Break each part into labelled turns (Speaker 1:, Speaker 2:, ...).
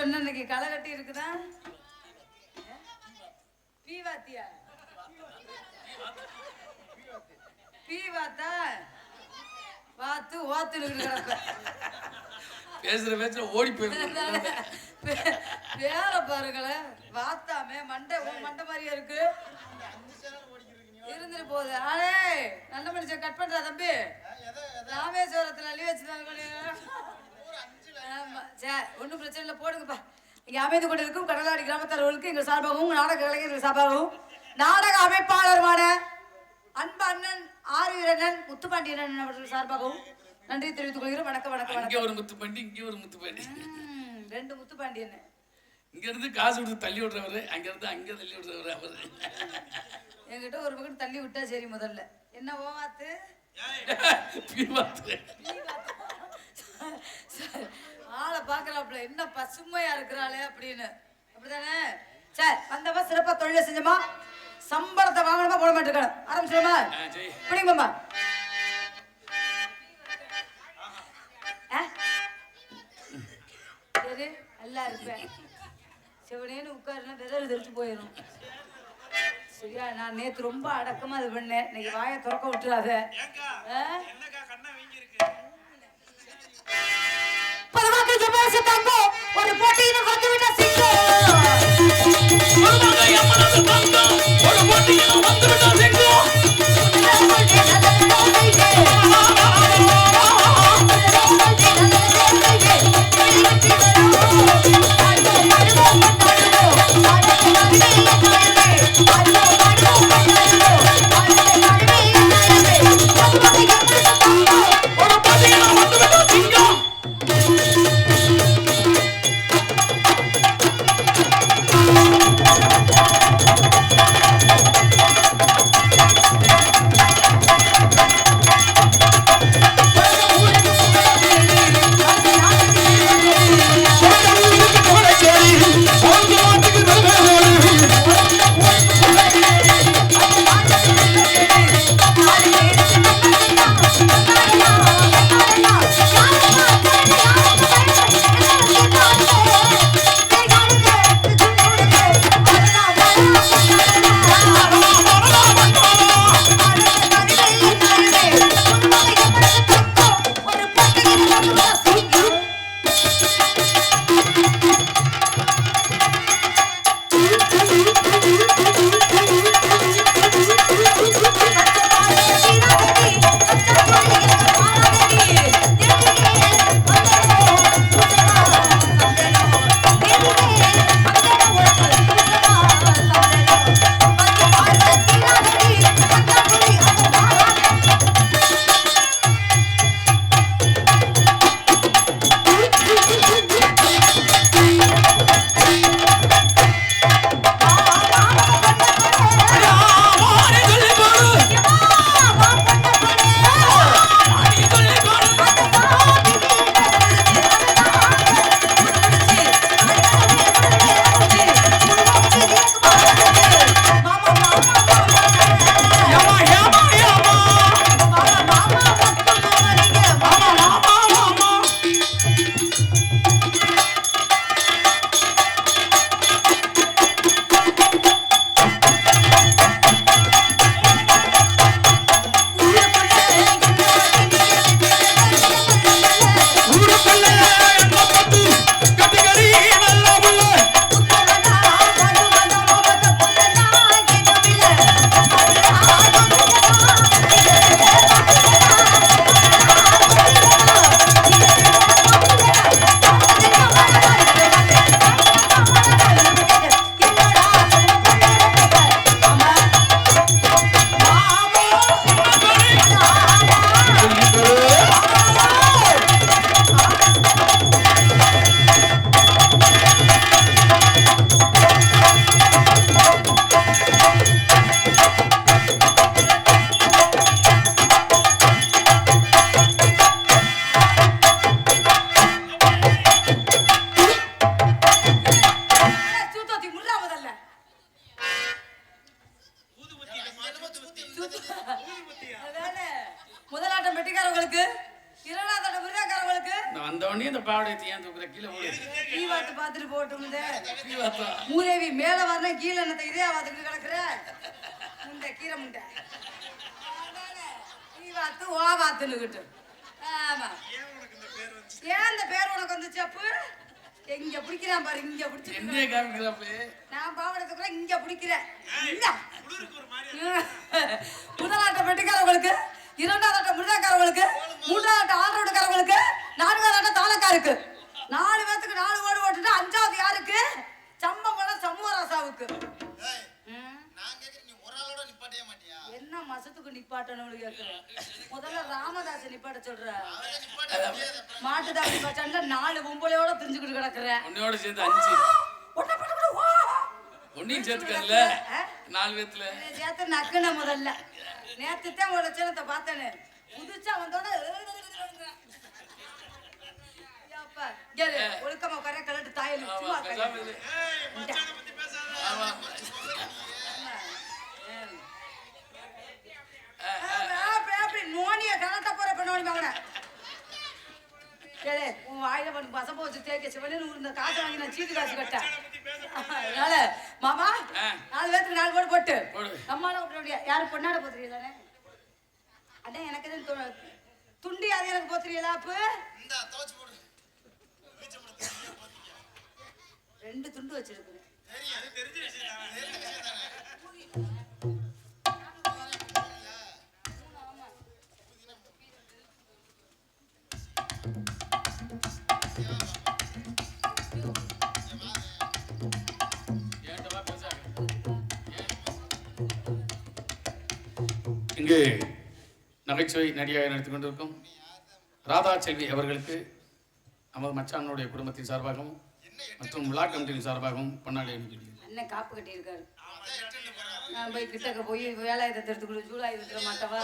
Speaker 1: என்ன இன்னைக்கு களை கட்டி இருக்குதா? பீவாத்தியா? பீவாத்தா? வாத்து ஓத்து கிடப்ப
Speaker 2: பேசுற பேசுற ஓடி போயிரு.
Speaker 1: வேற பாருங்களேன், வாத்தாமே மண்டை மண்டை மாதிரியா இருக்கு. இருந்துட்டு போகுது. ஆனே நல்ல மனுஷன் கட் பண்றா தம்பி. ராமேஸ்வரத்துல அள்ளி வச்சுதாங்க. சரி, ஒன்றும் பிரச்சனை இல்லை, போடுங்கப்பா. இங்கே அமைந்து கொண்டு இருக்கும் கடலாடி கிராமத்தார்களுக்கு எங்கள் சார்பாகவும் நாடக கலைஞர்கள் சார்பாகவும் நாடக அமைப்பாளருமான அன்பு அண்ணன் ஆரியண்ணன் முத்துப்பாண்டியன் அவர்கள் சார்பாகவும் நன்றி தெரிவித்துக் கொள்கிறோம். வணக்கம் வணக்கம் வணக்கம்.
Speaker 2: இங்கே ஒரு முத்துப்பாண்டி, இங்கே ஒரு முத்துப்பாண்டி,
Speaker 1: 2 முத்துப்பாண்டியன்.
Speaker 2: இங்க இருந்து காசு கொடுத்து தள்ளி விடுறவரு, அங்க இருந்து அங்க தள்ளி விடுறவரு அவரு.
Speaker 1: என்கிட்ட ஒரு பக்கம் தள்ளி விட்டா சரி. முதல்ல என்ன ஓவாத்து ஆளை பாக்குறாப்ல, என்ன பசுமையா இருக்கிறாளே அப்படின்னு. அப்படித்தானே? சரி, வந்தவா சிறப்பா தொழிலை செஞ்சமா, சம்பளத்தை வாங்கணுமா போட மாட்டேன். ஆரம்பிச்சிடுமா? பிடிங்கம்மா. சரி, நல்லா இருப்பேன். சிவனேன்னு உட்காருன்னா விதறு தெரிச்சு போயிடும். சரியா? நான் நேத்து ரொம்ப அடக்கமா இது பண்ணேன். இன்னைக்கு வாயை திறக்க விட்டுறாத. ஒரு போட்டியில வந்து விட்ட சிங்கம், ஒரு போட்டியில வந்து விட்ட சிங்கம்.
Speaker 2: ஆகாயத்தை ஏன் தூக்குற கீழே போடு
Speaker 1: தீவாத்து பார்த்துட்டு போட்டுங்க
Speaker 2: தீவாத்தா
Speaker 1: மூதேவி மேல வரணும் கீழே என்னத்த இதே வாத்துக்கிட்டு கிடக்குற முண்டை கீரை முண்டை தீவாத்து ஓ வாத்துன்னுக்கிட்டு ஆமா ஏன் இந்த பேர் உனக்கு வந்துச்சு அப்பு இங்க பிடிக்கிறான் பாரு இங்க பிடிச்சி
Speaker 2: என்ன காமிக்கிறாப்பு
Speaker 1: நான் பாவடத்துக்குள்ள இங்க பிடிக்கிறேன் இல்ல முதலாட்ட பெட்டிக்காரவங்களுக்கு இரண்டாவது ஆட்ட மிருதக்காரவங்களுக்கு மூன்றாவது ஆட்ட ஆல்ரவுண்டுக்காரவங்களுக்கு நான்காவது ஆட்ட தாளக்காருக்கு 4 பேத்துக்கு 4 ஓடு ஓட்டுட்டு அஞ்சாவது யாருக்கு சம்பவம் சமூகராசாவுக்கு என்ன மசத்துக்கு நிப்பாட்டணும் கேட்கிறேன் முதல்ல ராமதாஸ் நிப்பாட்ட சொல்ற மாட்டுதான் நிப்பாட்டான்ல 4 பொம்பளையோட திரிஞ்சுக்கிட்டு கிடக்குறேன்
Speaker 2: உன்னையோட சேர்த்து 5 ஒன்னையும் சேர்த்துக்கல 4 பேத்துல
Speaker 1: சேர்த்து நக்குன முதல்ல நேத்து தான் ஒரு லட்சணத்தை பார்த்தேன்னு புதுச்சா வந்தோட ஒழுக்கமா கரை கலட்டு தாயல் நோனிய கலட்ட போற நோனி வாங்கின கேளு உன் வாயில பண்ணி பசப்ப வச்சு தேய்க்க சிவனு இந்த காசு வாங்கி நான் சீட்டு காசு கட்டேன் அதனால மாமா 4 பேருக்கு 4 கோடு போட்டு நம்மளால விட்டுற யாரும் பொண்ணாட போத்துறீங்க தானே அண்ணா எனக்கு எதுவும் துண்டி அது எனக்கு போத்துறீங்களா அப்ப 2 துண்டு வச்சிருக்கிறேன்
Speaker 2: இங்கு நகைச்சுவை நடிகையாக நடித்துக் கொண்டிருக்கும் ராதா செல்வி அவர்களுக்கு நமது மச்சானுடைய குடும்பத்தின் சார்பாகவும் மற்றும் விழா கமிட்டியின் சார்பாகவும் பொன்னாடி
Speaker 1: அண்ணன் காப்பு கட்டியிருக்காரு நான் போய் கிட்டக்க போய் வேலாயுதத்தை எடுத்துக்கிட்டு ஜூலாயுதத்துல மாட்டவா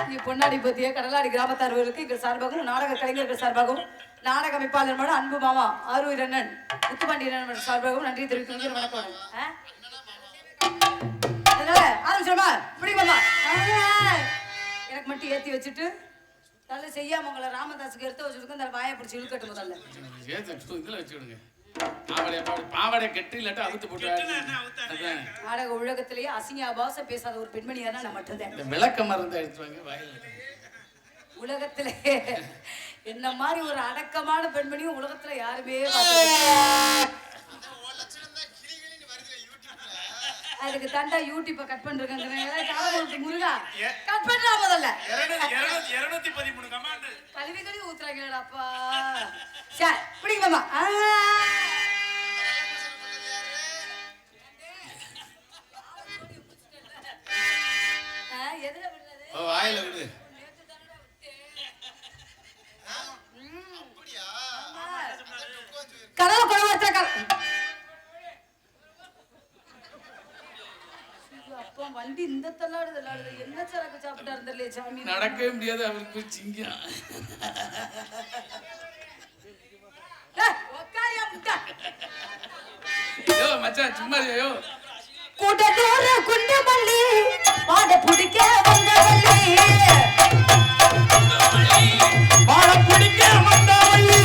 Speaker 1: இங்கே பொன்னாடி பத்திய கடலாடி கிராமத்தார்களுக்கு எங்கள் சார்பாகவும் நாடக கலைஞர்கள் சார்பாகவும் நாடக அமைப்பாளர் அன்பு மாமா ஆரூர் அண்ணன் முத்துப்பாண்டியன் சார்பாகவும் நன்றி தெரிவித்து வணக்கம் அதனால ஆரம்பிச்சோமா பிடிக்குமா எனக்கு மட்டும் ஏற்றி வச்சுட்டு தலை செய்யாம உங்களை ராமதாஸுக்கு எடுத்து வச்சுருக்கோம் அந்த வாயை பிடிச்சி இழுக்கட்டு முதல்ல
Speaker 2: இதில் வச்சு விடுங்க பாவாடை கெட்டு இல்லாட்டா அவுத்து போட்டு
Speaker 1: நாடக உலகத்திலேயே அசிங்க அபாச பேசாத ஒரு பெண்மணியானா நான் மட்டும்தான்
Speaker 2: விளக்க மருந்து எடுத்துவாங்க வாயில்
Speaker 1: உலகத்திலே என்ன மாதிரி ஒரு அடக்கமான பெண்மணியும் உலகத்துல யாருமே அதுக்கு தண்டா யூடியூப்பை கட் பண்றாங்க முருகா கட் பண்றா முதல்ல
Speaker 3: 213 கமாண்ட்
Speaker 1: கழுவி ஊத்துறாங்கடாப்பா சரி பிடிக்குமாமா எதுல விடுறது
Speaker 2: வாயில விடு
Speaker 1: கடலை குழம்பு அப்பா வண்டி இந்த தள்ளாடுது என்ன சரக்கு சாப்பிட்டா இருந்தே சாமி
Speaker 2: நடக்கவே முடியாது அவருக்கு சிங்கம் மச்சான் சும்மா
Speaker 1: கூட்டத்தோர குண்டமல்லி பாட பிடிக்க வந்தவள்ளி
Speaker 2: பாட பிடிக்க வந்தவள்ளி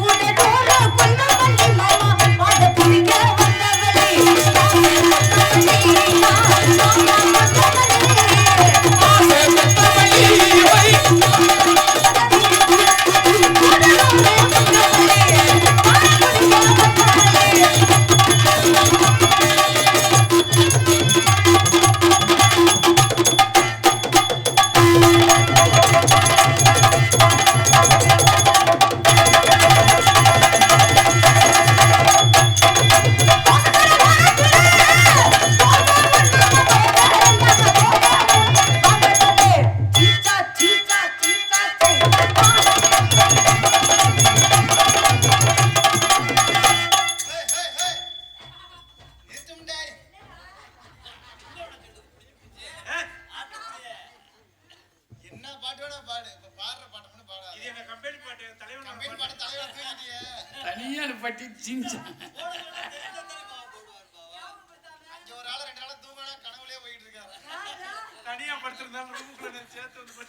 Speaker 1: கூட்டத்தோர குண்டமல்லி மாமா பாட பிடிக்க
Speaker 2: தனியார் பட்டி ஜிஞ்சா
Speaker 3: தனியா படுத்திருந்தாலும் ரூமுக்குள்ள சேர்த்து வந்து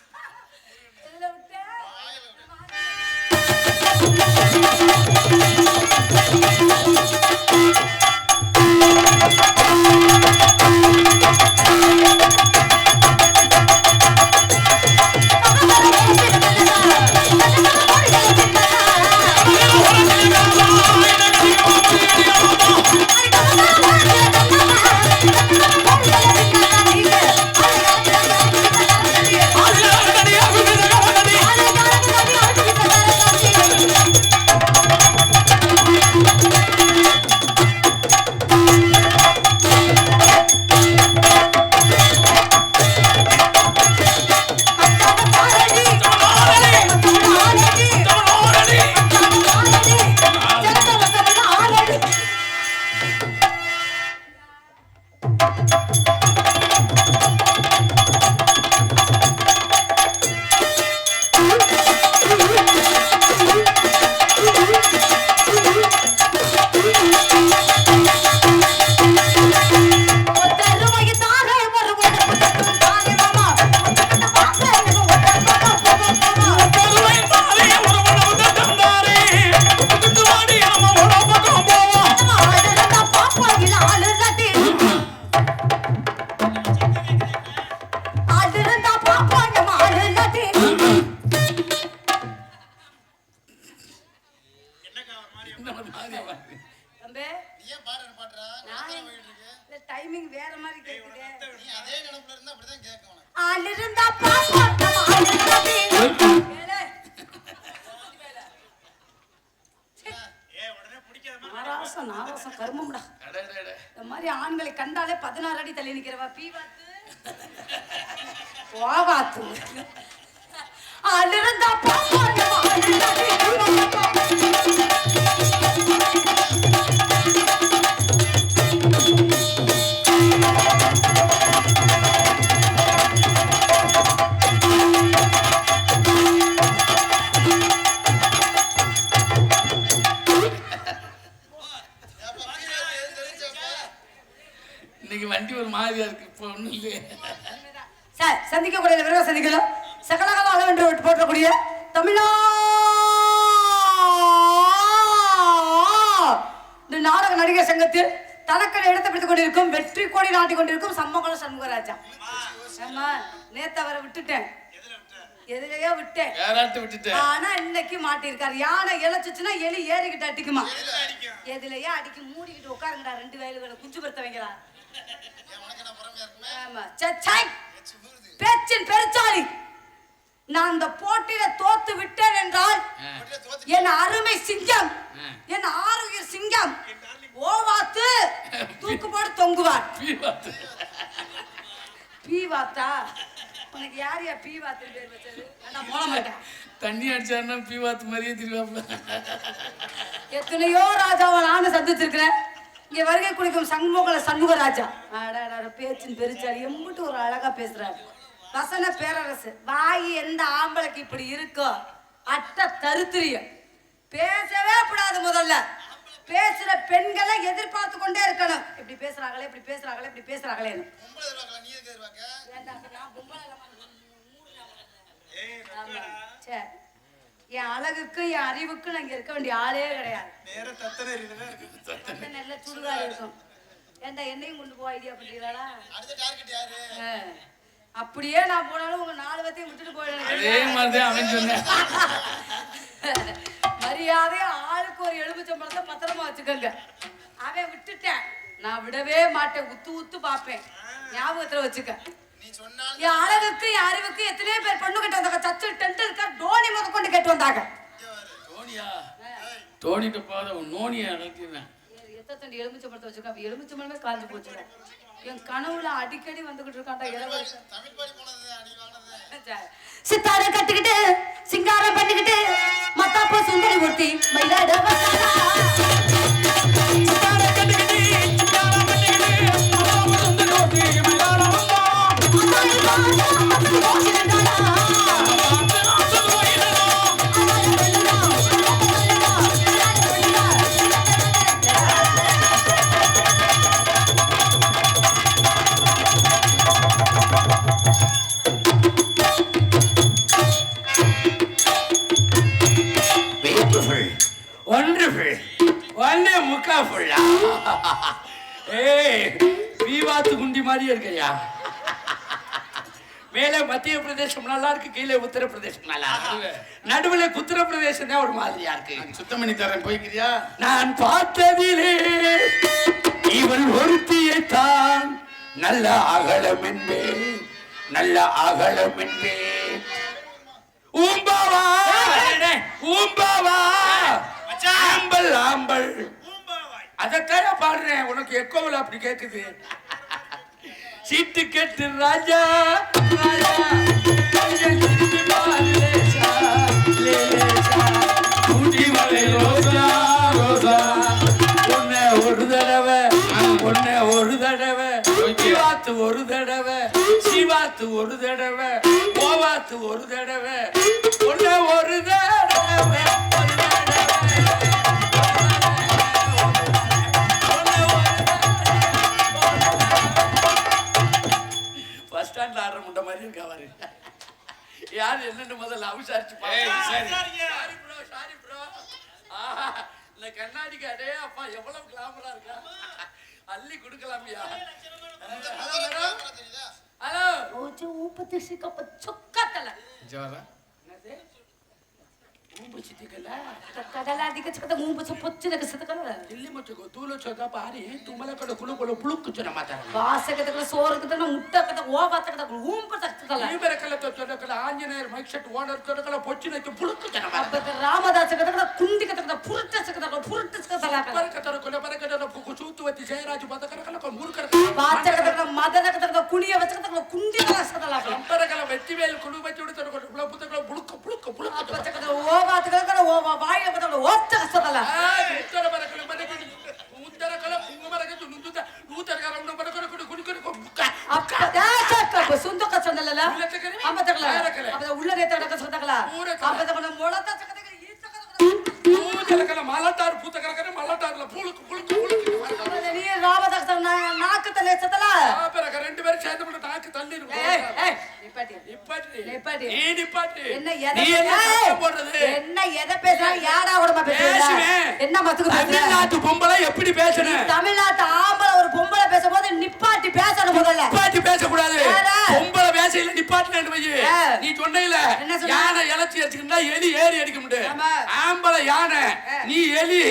Speaker 1: டைமிங் வேற மாதிரி கேக்குது.
Speaker 4: நீ அதே நினைப்புல இருந்தா அப்படிதான் கேட்கணும்.
Speaker 1: ஆலிருந்தா பாப்பா நம்ம ஆலிருந்தாதே.
Speaker 3: உடனே பிடிக்காத
Speaker 1: நாராசம் கர்மம்டா. இந்த மாதிரி ஆண்களை கண்டாலே 16 அடி தள்ளி நிக்கிறவா பீவாத்து வாவாத்து. ஆலிருந்தா பாப்பா நம்ம ஆலிருந்தாதே.
Speaker 2: இன்னைக்கு வண்டி ஒரு மாதிரியா இருக்கு. இப்போ ஒண்ணும் இல்லையே
Speaker 1: சார். சந்திக்கக்கூடிய விரைவாக சந்திக்கலாம். சகலகலா என்று போற்றக்கூடிய தமிழ்நாடு நாடக நடிகர் சங்கத்தில் தனக்கடை இடத்தை பிடித்துக் கொண்டிருக்கும் வெற்றி கோடி நாட்டிக் கொண்டிருக்கும் சம்மகுளம் சண்முகராஜா. ஆமா, நேத்து அவரை விட்டுட்டேன். எதுலயோ விட்டேன். ஆனா இன்னைக்கு மாட்டிருக்காரு. யானை இழைச்சுச்சுன்னா எலி ஏறிக்கிட்டு அடிக்குமா? எதுலயே அடிக்கு. மூடிக்கிட்டு உட்காருங்கடா. 2 வயலுகளை குஞ்சு பெருத்த வைங்களா? பேச்சின் பெருச்சாளி. நான் அந்த போட்டியில தோத்து விட்டேன் என்றால் என் அருமை சிங்கம், என் ஆரோக்கிய சிங்கம் ஓவாத்து தூக்கு போட்டு தொங்குவார். பீவாத்தா? உனக்கு யார் யா பீவாத்து பேர் வச்சது? நான் போட மாட்டேன்.
Speaker 2: தண்ணி அடிச்சாருன்னா பீவாத்து மாதிரியே திருவாப்ல.
Speaker 1: எத்தனையோ ராஜாவை நானும் சந்திச்சிருக்கிறேன். இங்க வருகை குடிக்கும் சண்முகராஜா. பேச்சின் பெருச்சாளி. எம்பிட்டு ஒரு அழகா பேசுறாரு. வசன பேரரசு. வாயி எந்த ஆம்பளைக்கு இப்படி இருக்கோ அட்ட தருத்திரியம். பேசவே கூடாது. முதல்ல பேசுற பெண்களை எதிர்பார்த்து கொண்டே இருக்கணும். இப்படி பேசுறாங்களே இப்படி பேசுறாங்களே இப்படி பேசுறாங்களே. என் அழகுக்கு என் அறிவுக்கு நாங்க இருக்க வேண்டிய ஆளே கிடையாது. நல்ல சுடுகாடு இருக்கும். ஏன்டா என்னையும் கொண்டு போக ஐடியா பண்றீங்களா? அப்படியே நான் போனாலும் உங்க 4 பேத்தையும் விட்டுட்டு போயிடுறேன். மரியாதையா ஆளுக்கு ஒரு எலுமிச்சம்பழத்தை பத்திரமா வச்சுக்கோங்க. அவன் விட்டுட்டேன். நான் விடவே மாட்டேன். உத்து பாப்பேன். ஞாபகத்துல வச்சுக்க. என் அழகுக்கு என் அறிவுக்கு எத்தனையோ பேர் பொண்ணு கேட்டு வந்தாங்க. சச்சின் டெண்டுல்கர், டோனி முத கொண்டு கேட்டு வந்தாங்க.
Speaker 2: தோனிட்ட பாத நோனியை அழைக்கிறேன்.
Speaker 1: எத்தனை எலுமிச்சம்பழத்தை வச்சுக்க. எலுமிச்சம்பழமே காஞ்சு போச்சு. என் கனவுல அடிக்கடி வந்துகிட்டு இருக்காண்டா. சித்தார கட்டிக்கிட்டு சிங்காரம் பண்ணிக்கிட்டு மத்தாப்பூ சுந்தரி மூர்த்தி மயிலாட
Speaker 5: ஒண்டர்ஃபுல் ஒன்னே முக்கா ஃபுல்லா ஏய் பீவாத்து குண்டி மாதிரியே இருக்கையா மேலே மத்திய பிரதேசம் நல்லா இருக்கு, கீழே உத்தரப்பிரதேசம் நல்லா இருக்கு, நடுவுல உத்தரப்பிரதேசம் தான் ஒரு மாதிரியா இருக்கு.
Speaker 2: சுத்தம் பண்ணி தரேன், போய்க்கிறியா?
Speaker 5: நான் பார்த்ததிலே இவள் ஒருத்தியைத்தான் நல்ல அகலம் என்பேன், நல்ல அகலம் என்பேன். ஊம்பாவா ஊம்பாவா ஆம்பல் ஆம்பல் அதத்தான் பாடுறேன், உனக்கு எக்கோவில் அப்படி கேக்குது. சீட்டு கேட்டு ராஜா ராஜா கொஞ்சம் திரும்பி பாரு லேசா, லேசா. ஊட்டி மலை ரோசா ரோசா உன்னை ஒரு தடவை சிவாத்து ஒரு தடவை சிவாத்து ஒரு தடவை கோவாத்து ஒரு தடவை உன்னை ஒரு தடவை பஸ் ஸ்டாண்ட்ல ஆடுற முட்டை மாதிரி இருக்கா பாரு. யார் என்னன்னு முதல்ல விசாரிச்சு சாரி ப்ரோ. இந்த கண்ணாடிக்கு அடே அப்பா எவ்வளவு கிளாமரா இருக்கா, அள்ளி கொடுக்கலாமியா. Hello Anjaneyar mic set owner சூத்துவத்தி ஜெயராஜ்
Speaker 1: குடிய வச்சு
Speaker 5: வெற்றிவேல் குழு வச்சு புழுக்க புழுக்க புழுக்க
Speaker 1: ஓவா வாயில பத்தல ஓட்ட கசதல
Speaker 5: உத்தர பரக்கல மனக்கு உத்தர கல குங்குமரக்கு நுந்துத நூத்தர கரம்ன பரக்கற குடுக்க
Speaker 1: அப்ப சுந்த கசந்தல அப்பதகல அப்ப உள்ள ரேத்த கசதகல அப்பதகல ಮೊಳತ ಚಕದಗ ಈ ಚಕದಗ
Speaker 5: ஊதலகல மலட்டார் பூத்தகரகர மலட்டார்ல புழுக்கு புழுக்கு புழுக்கு
Speaker 1: நீ ராமதாஸ் நாக்கு தலே சதல
Speaker 5: அப்பறக ரெண்டு பேரும் சேர்ந்து பண்ண நாக்கு தள்ளி இருக்கு.
Speaker 1: ஏய் நிப்பாட்டி
Speaker 5: நீ நிப்பாட்டி
Speaker 1: என்ன
Speaker 5: நீ என்ன சத்தம் போடுறது,
Speaker 1: என்ன எதை பேசுற யாரா கூடமா பேசுற என்ன மத்துக்கு பேசுற
Speaker 5: தமிழ்நாட்டு பொம்பளை எப்படி பேசணும்,
Speaker 1: தமிழ்நாட்டு ஆம்பளை ஒரு பொம்பளை பேசும்போது நிப்பாட்டி பேசணும் முதல்ல
Speaker 5: நிப்பாட்டி பேச கூடாது. பொம்பளை பேசையில நிப்பாட்டினேன்னு வை. நீ சொன்னையில யானை இலச்சி அடிச்சுக்கிட்டா எலி ஏறி அடிக்க முடியும். ஆம்பளை யானை நீ எலி,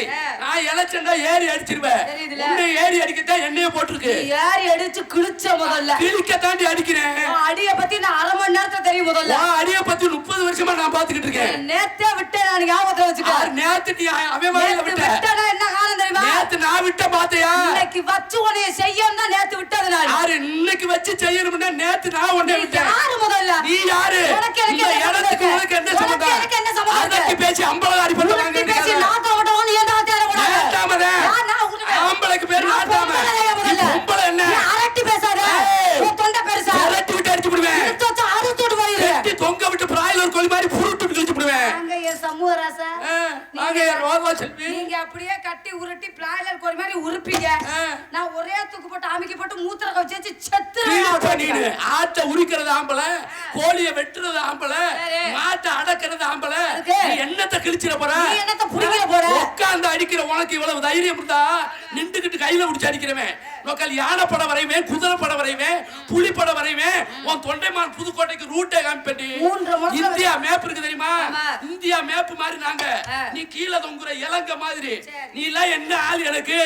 Speaker 5: நான் இலச்சண்டா ஏறி அடிச்சிருவேன். உன்னை ஏறி அடிக்கத்தான் எண்ணெய போட்டிருக்கு.
Speaker 1: ஏறி அடிச்சு கிழிச்ச முதல்ல
Speaker 5: கிழிக்க தாண்டி அடிக்கிறேன்.
Speaker 1: அடிய பத்தி நான் அரை மணி நேரத்துல தெரியும் முதல்ல.
Speaker 5: அடிய பத்தி 30 வருஷமா நான் பாத்துக்கிட்டு இருக்கேன்.
Speaker 1: நேத்தே விட்டேன் நான் ஞாபகத்துல வச்சுக்க.
Speaker 5: நேத்து நீ அவன் வழியில விட்ட.
Speaker 1: என்ன காரணம் தெரியுமா?
Speaker 5: நேத்து நான் விட்ட பாத்தியா?
Speaker 1: இன்னைக்கு வச்சு உன்னை செய்யணும் தான் நேத்து விட்டது நான்.
Speaker 5: யாரு இன்னைக்கு வச்சு செய்யணும்னா நேத்து நான் உன்னை விட்டேன்.
Speaker 1: யாரு முதல்ல?
Speaker 5: நீ யாரு? இந்த இடத்துக்கு உனக்கு என்ன சம்பந்தம்? அதற்கு பேசி அம்பலகாரி பண்ணுவாங்க.
Speaker 1: பேசி நாட்ட ஓட ஓடி ஏன் நாட்டார ஓட?
Speaker 5: நாட்டாமதே. ஆம்பளைக்கு பேர் நாட்டாம. பொம்பளை என்ன?
Speaker 1: அரட்டி பேசாத. உன் தொண்டை பெருசா.
Speaker 5: அரட்டி விட்டு அடிச்சு விடுவேன்.
Speaker 1: எடுத்து அறுத்துட்டு போயிரு.
Speaker 5: கட்டி தொங்க விட்டு பிராய்லர் கோழி மாதிரி புருட்டு கிழிச்சு விடுவேன்.
Speaker 1: அங்க என் சமூகராசா.
Speaker 5: அங்க ரோவா செல்வி.
Speaker 1: நீங்க அப்படியே கட்டி உருட்டி பிராய்லர் கோழி மாதிரி உருப்பீங்க. நான் ஒரே தூக்கு போட்டு ஆமிக்கி போட்டு மூத்திர கவச்சு செத்துறேன்.
Speaker 5: ஆட்டை உரிக்கிறது ஆம்பளை, கோழியை வெட்டுறது ஆம்பளை, மாட்டை அடக்கிறது ஆம்பளை. நீ என்னத்தை கிழிச்சிட போற?
Speaker 1: நீ என்னத்தை புடிக்கிற போற?
Speaker 5: உட்கார்ந்து அடிக்கிற உனக்கு இவ்வளவு தைரியம் இருந்தா நின்றுகிட்டு கையில பிடிச்சு அடிக்கிறவன் நோக்கால் யானை படம் வரைவேன், குதிரை படம் வரைவேன், புலி படம் வரைவேன். உன் தொண்டைமான் புதுக்கோட்டைக்கு ரூட்டே காமிப்பேன். இந்தியா மேப் இருக்கு தெரியுமா? இந்தியா மேப் மாதிரி நாங்க. நீ கீழே தொங்குற இலங்கை மாதிரி. நீ எல்லாம் என்ன ஆள் எனக்கு?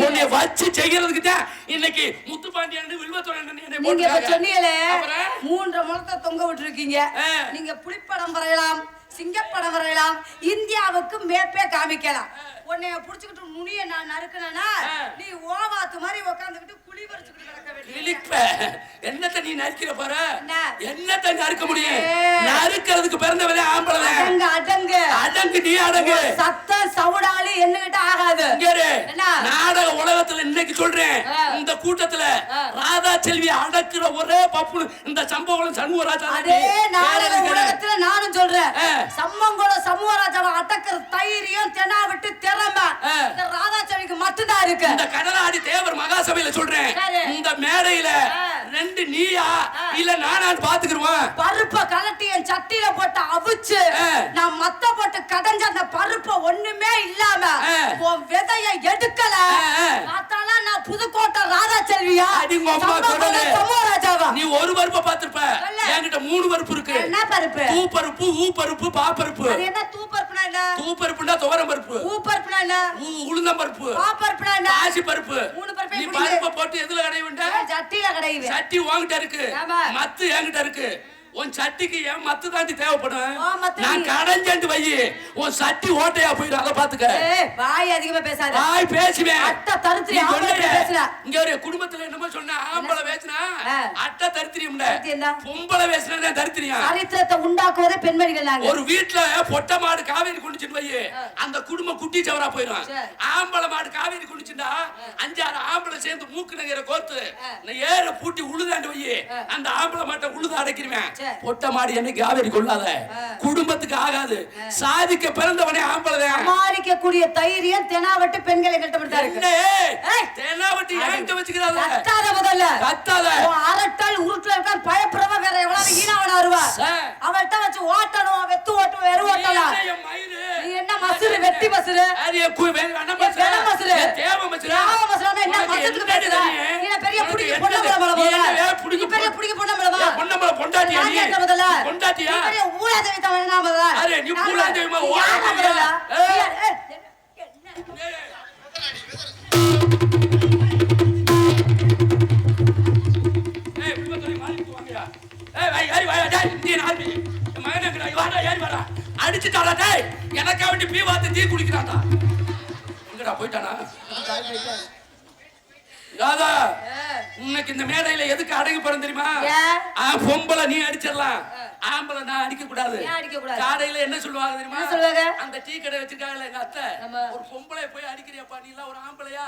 Speaker 5: உன்னை வச்சு செய்யறதுக்கு தான் இன்னைக்கு முத்துப்பாண்டியன் வில்வத்தோரன்
Speaker 1: நீங்க சொன்னீங்களே 3 முழத்தை தொங்க விட்டுருக்கீங்க. நீங்க புலிப்படம் வரையலாம், சிங்கப்படம் வரையலாம், இந்தியாவுக்கு மேப்பே காமிக்கலாம். உன்னைய புடிச்சுக்கிட்டு நுனிய நான் நறுக்கனா நீ ஓவாத்து மாதிரி உட்காந்துக்கிட்டு குழி பறிச்சுக்கிட்டு கிடக்க வேண்டிய.
Speaker 5: என்னத்தை நீ நறுக்கிற போற? என்னத்தை நறுக்க முடியும்? நறுக்கிறதுக்கு பிறந்தவரே ஆம்பளை.
Speaker 1: அடங்கு
Speaker 5: அடங்கு நீ அடங்கு.
Speaker 1: சத்தம் சவுடாலி என்னகிட்ட ஆகாது.
Speaker 5: நாடக உலகத்துல இன்னைக்கு சொல்றேன், இந்த கூட்டத்துல ராதா செல்வி அடக்குற ஒரே பப்பு இந்த சம்பவம் சண்முகராஜா.
Speaker 1: அதே நாடக உலகத்துல நானும் சொல்றேன், சம்மங்குளம் சண்முகராஜாவை அடக்குற தைரியம் தெனா விட்டு திறமை இந்த ராதா செல்விக்கு மட்டும்தான் இருக்கு.
Speaker 5: இந்த கடலாடி தேவர் மகாசபையில சொல்றேன், இந்த மேடையில 2 நீயா இல்ல நானான்னு பாத்துக்குருவான்.
Speaker 1: பருப்ப கலட்டி என் சட்டியில போட்டு அவிச்சு நான் மத்த போட்டு கடைஞ்ச அந்த பருப்ப ஒண்ணுமே இல்லாம கேள்வியா?
Speaker 5: அடி உங்க அம்மா கொடலே.
Speaker 1: சமோராஜாவா?
Speaker 5: நீ ஒரு பருப்பை பார்த்திருப்ப.
Speaker 1: சொல்லு.
Speaker 5: என்கிட்ட 3 பருப்பு இருக்கு.
Speaker 1: என்ன பருப்பு?
Speaker 5: தூ பருப்பு, ஊ பருப்பு, பா பருப்பு.
Speaker 1: அது என்ன தூ பருப்புனா என்ன?
Speaker 5: தூ பருப்புனா துவரம் பருப்பு.
Speaker 1: ஊ பருப்புனா என்ன?
Speaker 5: உளுந்தம் பருப்பு.
Speaker 1: பா பருப்புனா என்ன?
Speaker 5: பாசி பருப்பு.
Speaker 1: 3 பருப்பை
Speaker 5: நீ
Speaker 1: குடிங்க.
Speaker 5: பருப்பை போட்டு எதுல கடையுண்ட?
Speaker 1: சட்டில கடையுவே.
Speaker 5: சட்டி உன்கிட்ட இருக்கு.
Speaker 1: ஆமா.
Speaker 5: மத்து என்கிட்ட இருக்கு. உன் சட்டிக்கு ஏன் மத்து தாண்டி தேவைப்படும்?
Speaker 1: மத்து
Speaker 5: நான்
Speaker 1: நீ-
Speaker 5: கடைஞ்சு வை. உன் சட்டி ஓட்டையா போயிடும். அதை பாத்துக்க.
Speaker 1: ஏய் வாய் அதிகமா பேசாத.
Speaker 5: வாய் பேசுவேன்.
Speaker 1: அட்டை தருத்திரி
Speaker 5: நீ
Speaker 1: ஆம்பளை
Speaker 5: சொன்னியே.
Speaker 1: பேசுற.
Speaker 5: இங்க ஒரு குடும்பத்துல என்னமோ சொன்ன ஆம்பளை பேசினா அட்டை தரித்திரியம்.
Speaker 1: தரித்திரியம் தான்.
Speaker 5: பொம்பளை பேசினா தரித்திரியம்.
Speaker 1: சரித்திரத்தை உண்டாக்குவதே பெண்மணிகள் நாங்க.
Speaker 5: ஒரு வீட்டுல பொட்டை மாடு காவேரி குடிச்சிட்டு வை, அந்த குடும்பம் குட்டி சவரா போயிடும்.
Speaker 1: சரி.
Speaker 5: ஆம்பளை மாடு காவேரி குடிச்சுட்டா 5-6 ஆம்பளை சேர்ந்து மூக்கு நகைற கோத்து ஏற பூட்டி உழுதாண்டு வை, அந்த ஆம்பளை மாட்டை உழுத அடைக்கிறேன்.
Speaker 1: சரி.
Speaker 5: பொட்டை மாடு என்னைக்கு காவேரி கொள்ளாத, குடும்பத்துக்கு ஆகாது. சாதிக்க பிறந்தவனே ஆம்பளை.
Speaker 1: சமாளிக்கக்கூடிய தைரியம் தெனாவட்டு பெண்களை கட்டப்பட்டா இருக்கு. ஏய்.
Speaker 5: தென்னாவட்டி ஏன்ட்ட வச்சுக்கிறாத.
Speaker 1: கத்தாத முதல்ல.
Speaker 5: கத்தாத.
Speaker 1: உன் அரட்டல் உருட்டுல இருக்கான் பயப்படுறவ வேற எவ்வளவு ஈனாவனா வருவா. அவள்கிட்ட வச்சு ஓட்டணும், வெத்து ஓட்டணும், வெறு ஓட்டலாம். நீ என்ன மசுரு, வெட்டி மசுரு? வென மசுரு. தேவ மசுருன்னா என்ன மசத்துக்கு பேசுற? நீ என்ன பெரிய புடிக்கு பொன்னம்பல போல. நீ பெரிய புடிக்கு பொன்னம்பலமா?
Speaker 5: பொன்னம்பல பொண்டாட்டியா நீ?
Speaker 1: நான் முதல்ல.
Speaker 5: பொண்டாட்டியா?
Speaker 1: நீ பெரிய ஊழாதேவி தான் வேணா முதல்ல.
Speaker 5: அரே நீ ஊழாதேவிமா
Speaker 1: ஓடாதே.
Speaker 5: அடிச்சுட்டாடா டேய், எனக்கா வேண்டி பீ வாத்து தீ குடிக்கிறான்டா. எங்கடா போயிட்டானா? ராதா, உனக்கு இந்த மேடையில எதுக்கு அடங்கி போறேன் தெரியுமா? பொம்பளை நீ அடிச்சிடலாம், ஆம்பளை நான் அடிக்க கூடாது. காடையில என்ன சொல்லுவாங்க தெரியுமா? அந்த டீ கடை வச்சிருக்காங்கல்ல எங்க அத்தை, ஒரு பொம்பளை போய் அடிக்கிறியப்பா, நீ எல்லாம் ஒரு ஆம்பளையா?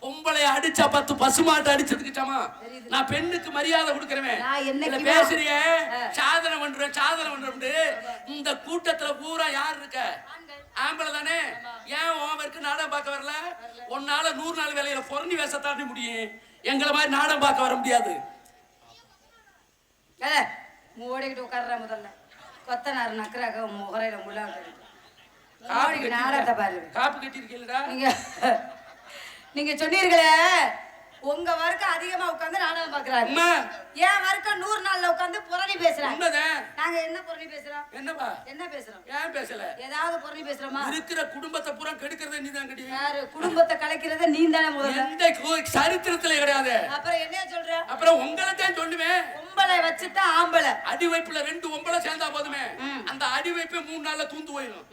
Speaker 5: பொம்பளைய அடிச்சா 10 பசுமாட்டை அடிச்சதுக்கு சமம். நான் பெண்ணுக்கு மரியாதை கொடுக்கிறேன். பேசுறிய சாதனை பண்றேன் சாதனை பண்றேன். இந்த கூட்டத்துல பூரா யார் இருக்க? ஆம்பளை தானே. ஏன் ஓவருக்கு நாடகம் பார்க்க வரல? ஒன்னால 100 நாள் வேலையில பொறணி வேஷ தாண்டி முடியும். எங்களை மாதிரி நாடகம் பார்க்க வர முடியாது.
Speaker 1: ஓடிக்கிட்டு உட்கார்ற முதல்ல கொத்தனார் நக்கராக முகரையில முள்ள நாடகத்தை பாரு.
Speaker 5: காப்பு கட்டி இருக்கீங்களா
Speaker 1: நீங்க சொன்னீர்களே உங்க வர்க்கம் அதிகமா உட்கார்ந்து நாடகம் பாக்குறாங்க. ஏன் வர்க்கம் 100 நாள்ல உட்கார்ந்து புரணி பேசுறாங்க. நாங்க என்ன புரணி பேசுறோம்?
Speaker 5: என்னப்பா என்ன
Speaker 1: பேசுறோம்?
Speaker 5: ஏன் பேசல?
Speaker 1: ஏதாவது புரணி பேசுறோமா?
Speaker 5: இருக்கிற குடும்பத்தை பூரா கெடுக்கிறது நீதான் கிடையாது.
Speaker 1: யாரு குடும்பத்தை கலைக்கிறது நீ தானே முதல்ல.
Speaker 5: எந்த சரித்திரத்துல கிடையாது.
Speaker 1: அப்புறம் என்ன சொல்ற?
Speaker 5: அப்புறம் உங்களை தான் சொல்லுவேன்.
Speaker 1: பொம்பளை வச்சுட்டா ஆம்பளை.
Speaker 5: அடி வைப்புல 2 பொம்பளை சேர்ந்தா போதுமே, அந்த அடி வைப்பே 3 நாள்ல தூந்து போயிடும்.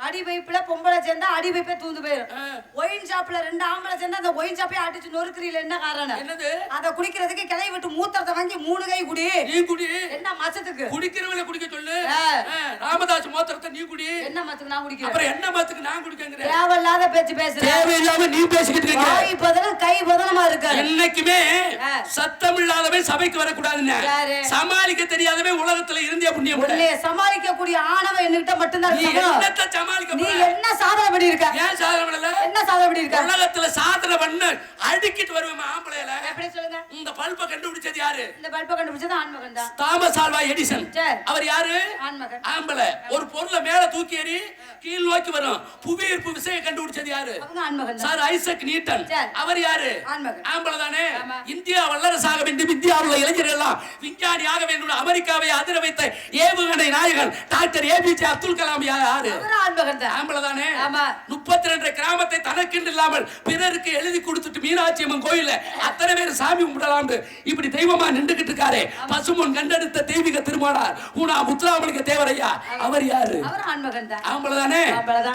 Speaker 1: அடி வைப்புல பொம்பளை சேர்ந்தா அடி வைப்பே தூந்து போயிடும். ஒயின் ஷாப்ல 2 ஆம்பளை சேர்ந்தா அந்த ஒயின் ஷாப்பே அடிச்சு நொறுக்குறீல, என்ன காரணம்?
Speaker 5: என்னது?
Speaker 1: அத குடிக்கிறதுக்கு கிளை விட்டு மூத்திரத்தை வாங்கி 3 கை குடி.
Speaker 5: நீ குடி.
Speaker 1: என்ன மச்சத்துக்கு?
Speaker 5: குடிக்கிறவள குடிக்க சொல்லு. ராமதாஸ் மூத்திரத்தை நீ குடி.
Speaker 1: என்ன மச்சத்துக்கு நான் குடிக்கிறேன்?
Speaker 5: அப்புறம் என்ன மச்சத்துக்கு நான் குடிக்கங்கறேன்?
Speaker 1: தேவையில்லாத பேச்சு பேசுற.
Speaker 5: தேவையில்லாம நீ பேசிக்கிட்டு இருக்க.
Speaker 1: வாய் பதல கை பதலமா இருக்க.
Speaker 5: என்னைக்குமே சத்தம் இல்லாதவன் சபைக்கு வர கூடாதுன்னு. சமாளிக்க தெரியாதவன் உலகத்துல இருந்தே புண்ணியம் இல்ல.
Speaker 1: நீ சமாளிக்க கூடிய ஆணவம் என்கிட்ட மட்டும் தான் இருக்கு.
Speaker 5: நீ என்னத்த சமாளிக்க?
Speaker 1: நீ என்ன சாதனை பண்ணி இருக்க?
Speaker 5: ஏன் சாதனை பண்ணல?
Speaker 1: என்ன சாதனை பண்ணி இருக்க?
Speaker 5: உலகத்துல சாதனை பண்ண அடிக்கிட்டு வருவேன் ஆம்பளையில.
Speaker 1: எப்படி சொல்லுங்க?
Speaker 5: இந்த பல்ப கண்டுபிடிச்சது யாரு?
Speaker 1: இந்த பல்ப கண்டுபிடிச்சது ஆண்மகன் தான்.
Speaker 5: Thomas Alva Edison. அவர் யாரு?
Speaker 1: ஆண்மகன்.
Speaker 5: ஆம்பளை. ஒரு பொருளை மேல தூக்கி எறி கீழ் நோக்கி வரும் புவியீர்ப்பு விசையை கண்டுபிடிச்சது யாரு?
Speaker 1: அவங்க ஆண்மகன் தான்.
Speaker 5: Sir Isaac Newton. அவர் யாரு?
Speaker 1: ஆண்மகன்.
Speaker 5: ஆம்பளை தானே. இந்தியா வல்லரசாக வேண்டும், இந்தியாவுள்ள இளைஞர்கள் எல்லாம் விஞ்ஞானியாக வேண்டும், அமெரிக்காவை அதிர வைத்த ஏவுகணை நாயகன் டாக்டர் ஏபிஜே அப்துல் கலாம் யாரு?
Speaker 1: அவர் ஆண்மகன் தான்.
Speaker 5: ஆம்பளை தானே.
Speaker 1: 32
Speaker 5: கிராமத்தை தனக்கென்று இல்லாமல் பிறருக்கு எழுதி கொடுத்துட்டு மீனாட்சி அம்மன் கோயில அத்தனை பேர் சாமி கும்பிடலாம் இப்படி தெய்வமா நின்றுகிட்டு இருக்காரு. பசுமன் கண்டெடுத்த தெய்வீக திருமானார் ஊனா முத்துராமலிங்க தேவரையா. அவர் யாரு?
Speaker 1: அவர் ஆண்மகன் தான்.
Speaker 5: ஆம்பளை தானே.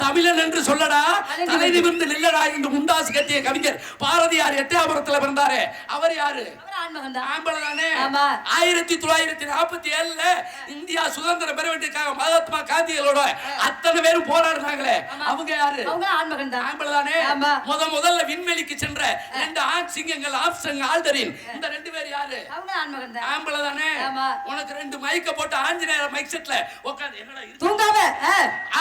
Speaker 5: தமிழன் என்று சொல்லடா, தலை நிமிர்ந்து நில்லடா என்று முண்டாசு கட்டிய கவிஞர் பாரதியார் எட்டயபுரத்துல பிறந்தாரு. அவர் யாரு?
Speaker 1: அவர் ஆண்மகன் தான்.
Speaker 5: ஆம்பளை தானே. 1947ல இந்தியா சுதந்திரம் பெற வேண்டியதுக்காக மகாத்மா காந்திகளோட அத்தனை பேரும் போராடுறாங்களே, அவங்க யாரு?
Speaker 1: அவங்க ஆண்மகன் தான்.
Speaker 5: ஆம்பளை தானே. முதல்ல விண்வெளிக்கு சென்ற 2 ஆண் சிங்கங்கள் ஆம்ஸ்ட்ராங் ஆல்டரின், இந்த 2 பேர் யாரு?
Speaker 1: அவங்க ஆண்மகன் தான்.
Speaker 5: ஆம்பளை தானே. உனக்கு 2 மைக்க போட்டு ஆஞ்சநேயர் மைக் செட்ல உட்கார்ந்து என்னடா
Speaker 1: தூங்காம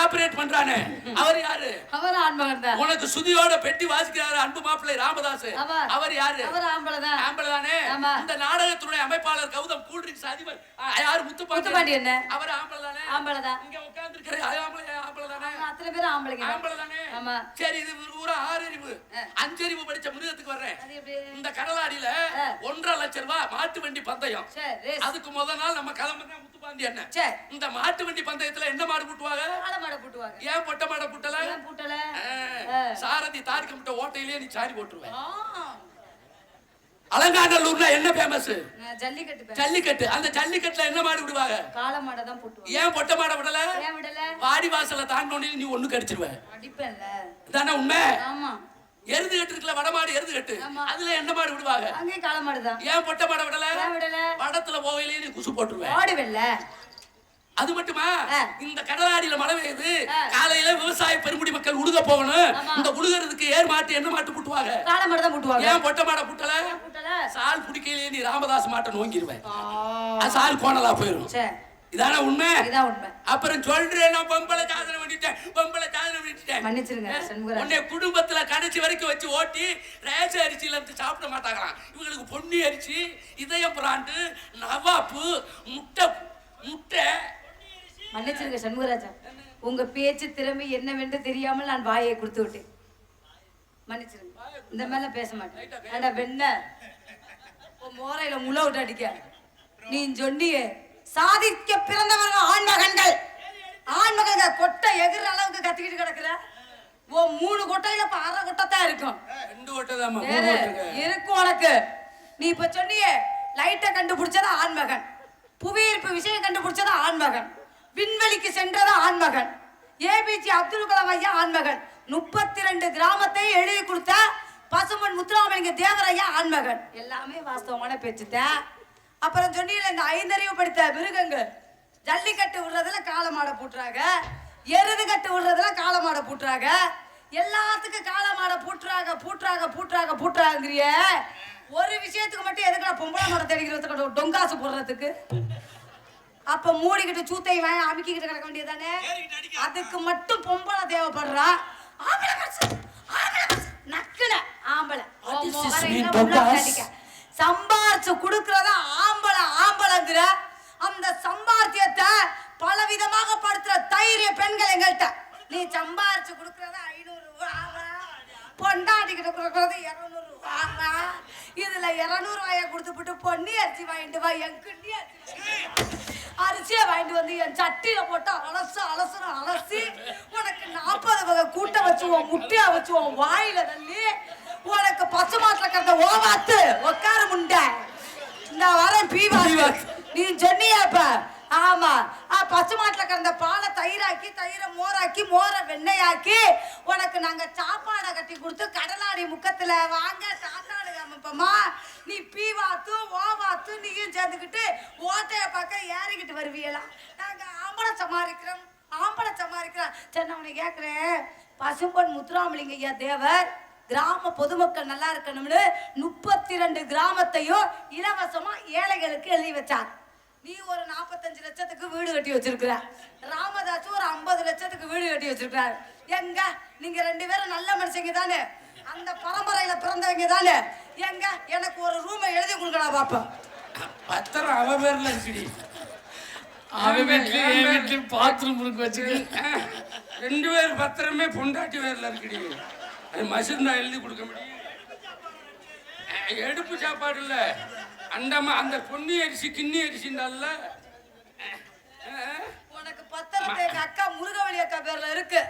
Speaker 5: ஆபரேட் பண்றானே, அவர் யாரு?
Speaker 1: அவர் ஆண்மகன் தான்.
Speaker 5: உனக்கு சுதியோட பெட்டி வாசிக்கிறாரு அன்பு மாப்பிள்ளை ராமதாஸ், அவர் யாரு?
Speaker 1: அவர் ஆம்பளை தான்.
Speaker 5: ஆம்பளை தானே. இந்த நாடகத்துடைய அமைப்பாளர் கௌதம் கூல்ட்ரிங்க்ஸ் அதிபர் யாரு? முத்துப்பாண்டி.
Speaker 1: என்ன?
Speaker 5: அவர் ஆம்பளை தானே.
Speaker 1: ஆம்பளை தான்.
Speaker 5: இங்க உட்கார்ந்து இருக்கிற ஆம்பளை தானே.
Speaker 1: அத்தனை பேர் ஆம்பளைங்க.
Speaker 5: ஆம்பளை தானே.
Speaker 1: ஆமா.
Speaker 5: சரி இது ஒரு 6 அறிவு 5 அறிவு படிச்ச மிருகத்துக்கு வர்றேன்.
Speaker 1: அது எப்படி?
Speaker 5: இந்த கடலாடியில 1.5 லட்சம் ரூபாய் மாட்டு வண்டி பந்தயம்.
Speaker 1: சரி, ரேஸ்.
Speaker 5: அதுக்கு முத நாள் நம்ம கிளம்புனா முத்துப்பாண்டி அண்ணன்.
Speaker 1: சரி.
Speaker 5: இந்த மாட்டு வண்டி பந்தயத்துல என்ன மாடு பூட்டுவாங்க?
Speaker 1: காளை மாடை பூட்டுவாங்க.
Speaker 5: ஏன் பொட்டை மாடை பூட்டல?
Speaker 1: ஏன் பூட்டல?
Speaker 5: சாரதி தாரிக்கப்பட்ட ஓட்டையிலேயே நீ சாரி போட்டுருவேன்.
Speaker 1: ஆ.
Speaker 5: அலங்காநல்லூர்ல என்ன ஃபேமஸ்?
Speaker 1: ஜல்லிக்கட்டு பேர்.
Speaker 5: ஜல்லிக்கட்டு. அந்த ஜல்லிக்கட்டுல என்ன மாடு விடுவாங்க?
Speaker 1: காளை மாடை தான் பூட்டுவாங்க.
Speaker 5: ஏன் பொட்டை மாடை விடல?
Speaker 1: ஏன் விடல?
Speaker 5: வாடி வாசல தாண்டோனே நீ ஒண்ணு கடிச்சிருவ.
Speaker 1: அடிப்பேன்ல.
Speaker 5: இதானே உண்மை?
Speaker 1: ஆமா.
Speaker 5: எருது கட்டு இருக்குல்ல, வடமாடு எருது கட்டு.
Speaker 1: ஆமா.
Speaker 5: அதுல என்ன மாடு விடுவாங்க?
Speaker 1: அங்கேயும் காளை மாடு தான்.
Speaker 5: ஏன் பொட்டை மாடை விடல?
Speaker 1: ஏன் விடல?
Speaker 5: படத்துல போகையிலேயே நீ குசு போட்டுருவேன்.
Speaker 1: ஓடுவல்ல.
Speaker 5: அது மட்டுமா?
Speaker 1: ஆ.
Speaker 5: இந்த கடலாடியில மழை பெய்யுது.
Speaker 1: ஆ.
Speaker 5: காலையில விவசாய பெருங்குடி மக்கள் உழுக போகணும்.
Speaker 1: ஆமா.
Speaker 5: இந்த உழுகிறதுக்கு ஏர் மாட்டு என்ன மாட்டு பூட்டுவாங்க?
Speaker 1: காளை மாடு தான் பூட்டுவாங்க.
Speaker 5: ஏன் பொட்டை மாடை பூட்டல?
Speaker 1: ஏன் பூட்டல?
Speaker 5: சால் பிடிக்கையிலேயே நீ ராமதாஸ் மாட்டை நோங்கிருவேன்.
Speaker 1: ஆ.
Speaker 5: சால் கோணலா போயிரும்.
Speaker 1: சரி.
Speaker 5: இதான உண்மை?
Speaker 1: இதான் உண்மை.
Speaker 5: அப்புறம் சொல்றேன், நான் பொம்பளை சாதனை பண்ணிட்டேன், பொம்பளை சாதனை பண்ணிட்டேன்.
Speaker 1: மன்னிச்சிருங்க சண்முகராஜ்.
Speaker 5: உன்னை குடும்பத்துல கடைசி வரைக்கும் வச்சு ஓட்டி ரேஷ அரிசியில இருந்து சாப்பிட மாட்டாங்களாம். இவங்களுக்கு பொன்னி அரிசி, இதயம் பிராண்டு, நவாப்பு, முட்டை முட்டை.
Speaker 1: மன்னிச்சிருங்க சண்முகராஜா. உங்க பேச்சு திறமை என்னவென்று தெரியாமல் நான் வாயை கொடுத்து விட்டேன். மன்னிச்சிருங்க. இந்த மேல பேச மாட்டேன். ஆனா வெண்ண உன் மோரையில முளை விட்டு அடிக்க நீ சொன்னியே, சாதிக்க பிறந்தவர்கள் ஆண்மகன்கள். ஆண்மகன்கள் கொட்டை எகிற அளவுக்கு கத்திக்கிட்டு கிடக்குற. உன் 3 கொட்டையில இப்ப 1/2 கொட்டை தான் இருக்கும்.
Speaker 5: 2 கொட்டைதாம்மா.
Speaker 1: வேற இருக்கும் உனக்கு. நீ இப்ப சொன்னியே, லைட்டை கண்டுபிடிச்சது ஆண்மகன், புவியீர்ப்பு விஷயம் கண்டுபிடிச்சது ஆண்மகன், விண்வெளிக்கு சென்றது ஆண்மகன், ஏபிஜே அப்துல் கலாம் ஐயா ஆண்மகன், 32 கிராமத்தை எழுதி கொடுத்த பசுமன் முத்துராமலிங்க தேவரையா ஆண்மகன். எல்லாமே வாஸ்தவமான பேச்சுதான். அப்புறம் சொன்னீங்க இந்த 5 அறிவு படித்த மிருகங்கள் ஜல்லிக்கட்டு விடுறதுல காளை மாடை பூட்டுறாங்க, எருது கட்டு விடுறதுல காளை மாடை பூட்டுறாங்க, எல்லாத்துக்கும் காளை மாடை பூட்டுறாங்க பூட்டுறாங்க பூட்டுறாங்க பூட்டுறாங்கிறிய. ஒரு விஷயத்துக்கு மட்டும் எதுக்குடா பொம்பளை மாடை தேடிக்கிறதுக்கு டொங்காசு போடுறதுக்கு? அப்ப மூடிக்கிட்டு சூத்தை வாங்கி அமுக்கிக்கிட்டு கிடக்க வேண்டியதானே? அதுக்கு மட்டும் பொம்பளை தேவைப்படுறா. நக்குல ஆம்பளை சம்பாரிச்சு குடுக்கறதா ஆம்பளை ஆம்பளைங்கிற அந்த சம்பாத்தியத்தை பல விதமாக படுத்துற தைரிய பெண்கள் எங்கள்கிட்ட. நீ சம்பாரிச்சு குடுக்கறத 500 ரூபாய், பொண்டாட்டிக்கிட்ட கொடுக்கறது 200 ரூபாய். இதுல 200 ரூபாய கொடுத்துட்டு பொன்னி அரிசி வாங்கிட்டு வா, என் கிண்டி அரிசியை வாங்கிட்டு வந்து என் சட்டியில போட்டு அலசி உனக்கு 40 வகை கூட்ட வச்சு உன் முட்டையா வச்சு உன் வாயில தள்ளி உனக்கு பசு மாட்டுல கறந்த ஓவாத்து உக்கார முண்டை இந்த வரேன் பீவா. நீ சொன்னியாப்ப? ஆமா. பசு மாட்டுல கறந்த பாலை தயிராக்கி, தயிரை மோராக்கி, மோரை வெண்ணையாக்கி உனக்கு நாங்க சாப்பாடை கட்டி கொடுத்து கடலாடி முக்கத்துல வாங்க சாப்பாடு காமிப்போமா. நீ பீவாத்து ஓவாத்து நீயும் சேர்ந்துக்கிட்டு ஓட்டைய பார்க்க ஏறிக்கிட்டு வருவீங்களா? நாங்க ஆம்பளை சமாளிக்கிறோம் சரி. நான் உனக்கு கேட்கிறேன், பசும்பொன் முத்துராமலிங்க ஐயா தேவர் கிராம பொதுமக்கள் நல்லா இருக்கணும்னு 32 கிராமத்தையும் இலவசமா ஏழைகளுக்கு எழுதி வச்சார். நீ ஒரு 45 லட்சத்துக்கு வீடு கட்டி வச்சிருக்கிற, ராமதாஸ் ஒரு 50 லட்சத்துக்கு வீடு கட்டி வச்சிருக்காரு. எங்க நீங்க 2 பேரும் நல்ல மனுஷங்க தானே, அந்த பரம்பரையில பிறந்தவங்க தானே. எங்க எனக்கு ஒரு ரூமை எழுதி கொடுக்கடா பாப்பா.
Speaker 5: பத்திரம் அவ பேர்ல இருக்குடி.
Speaker 2: அவன் வீட்லயும் பாத்ரூம் இருக்கு வச்சுக்க.
Speaker 5: 2 பேர் பத்திரமே பொண்டாட்டி பேர்ல இருக்குடி. அது மசிந்தா எழுதி கொடுக்க முடியும். எடுப்பு சாப்பாடு இல்ல, அண்டமா அந்த பொன்னி அரிசி கிண்ணி அரிசின்னால.
Speaker 1: உனக்கு பத்திரத்தை எங்க அக்கா முருகவழி அக்கா பேர்ல இருக்கு.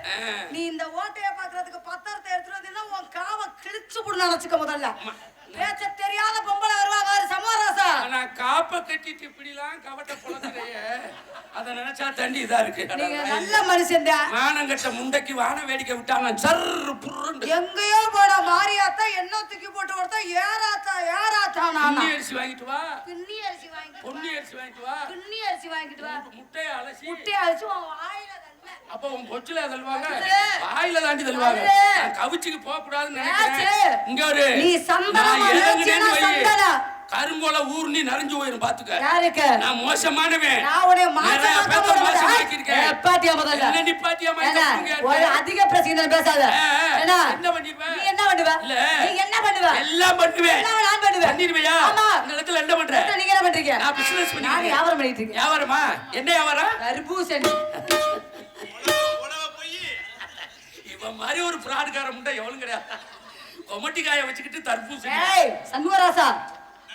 Speaker 1: நீ இந்த ஓட்டைய பாக்குறதுக்கு பத்திரத்தை எடுத்துட்டு வந்தீங்கன்னா உன் காவை கிழிச்சு போடு நினைச்சுக்க. முதல்ல பேச்ச தெரியாத பொம்பளை வருவா பாரு சமோராசா.
Speaker 5: நான் காப்ப கட்டிட்டு இப்படிலாம் கவட்ட குழந்தைய அத நினைச்சா தண்டி இதா இருக்கு.
Speaker 1: நீங்க நல்ல மனுஷன் தான்.
Speaker 5: வானங்கட்ட முண்டைக்கு வான வேடிக்கை விட்டாங்க சர்ரு புர்ருண்டு.
Speaker 1: எங்கயோ போட மாரியாத்தா என்ன தூக்கி போட்டு வரதா ஏறாத்தா நானா.
Speaker 5: அரிசி வாங்கிட்டு வா,
Speaker 1: கிண்ணி அரிசி வாங்கிட்டு
Speaker 5: பொன்னி அரிசி வாங்கிட்டு வா,
Speaker 1: கிண்ணி அரிசி வாங்கிட்டு வா,
Speaker 5: முட்டைய அலசி
Speaker 1: உன் வாயில தள்ள.
Speaker 5: அப்ப உன் பொச்சுல தள்ளுவாங்க, வாயில தாண்டி தள்ளுவாங்க. நான் கவிச்சுக்கு போக கூடாதுன்னு நினைக்கிறேன். இங்க ஒரு
Speaker 1: நீ சந்தனம்
Speaker 5: கருங்கோல ஊர்னி நரைஞ்சு போயிரும் பாத்துக்க.
Speaker 1: யாருக்கு?
Speaker 5: நான் மோசமானவன்.
Speaker 1: நான் உன்னை மாசமாக்கிருக்கேன். நிப்பாட்டியா முதல்ல.
Speaker 5: என்ன நிப்பாட்டியா மாதிரி
Speaker 1: ஒரு அதிக பிரச்சனை பேசாத.
Speaker 5: என்ன பண்ணுவ?
Speaker 1: நீ என்ன பண்ணுவ? நீ என்ன பண்ணுவ?
Speaker 5: எல்லாம் பண்ணுவேன்.
Speaker 1: எல்லாம் நான் பண்ணுவேன்.
Speaker 5: பண்ணிடுவியா?
Speaker 1: ஆமா.
Speaker 5: இந்த இடத்துல என்ன பண்ற?
Speaker 1: நீங்க என்ன பண்றீங்க?
Speaker 5: நான் பிசினஸ் பண்ணி
Speaker 1: நான் வியாபாரம் பண்ணிட்டு இருக்கேன்.
Speaker 5: வியாபாரமா? என்ன வியாபாரம்?
Speaker 1: கர்பூசணி.
Speaker 3: உலக போய்
Speaker 5: இப்ப மாதிரி ஒரு பிராடுக்கார முண்டை எவளும் கிடையாது. கொமட்டிக்காய வச்சுக்கிட்டு தர்பூசணி.
Speaker 1: ஏய் சண்முகராசா,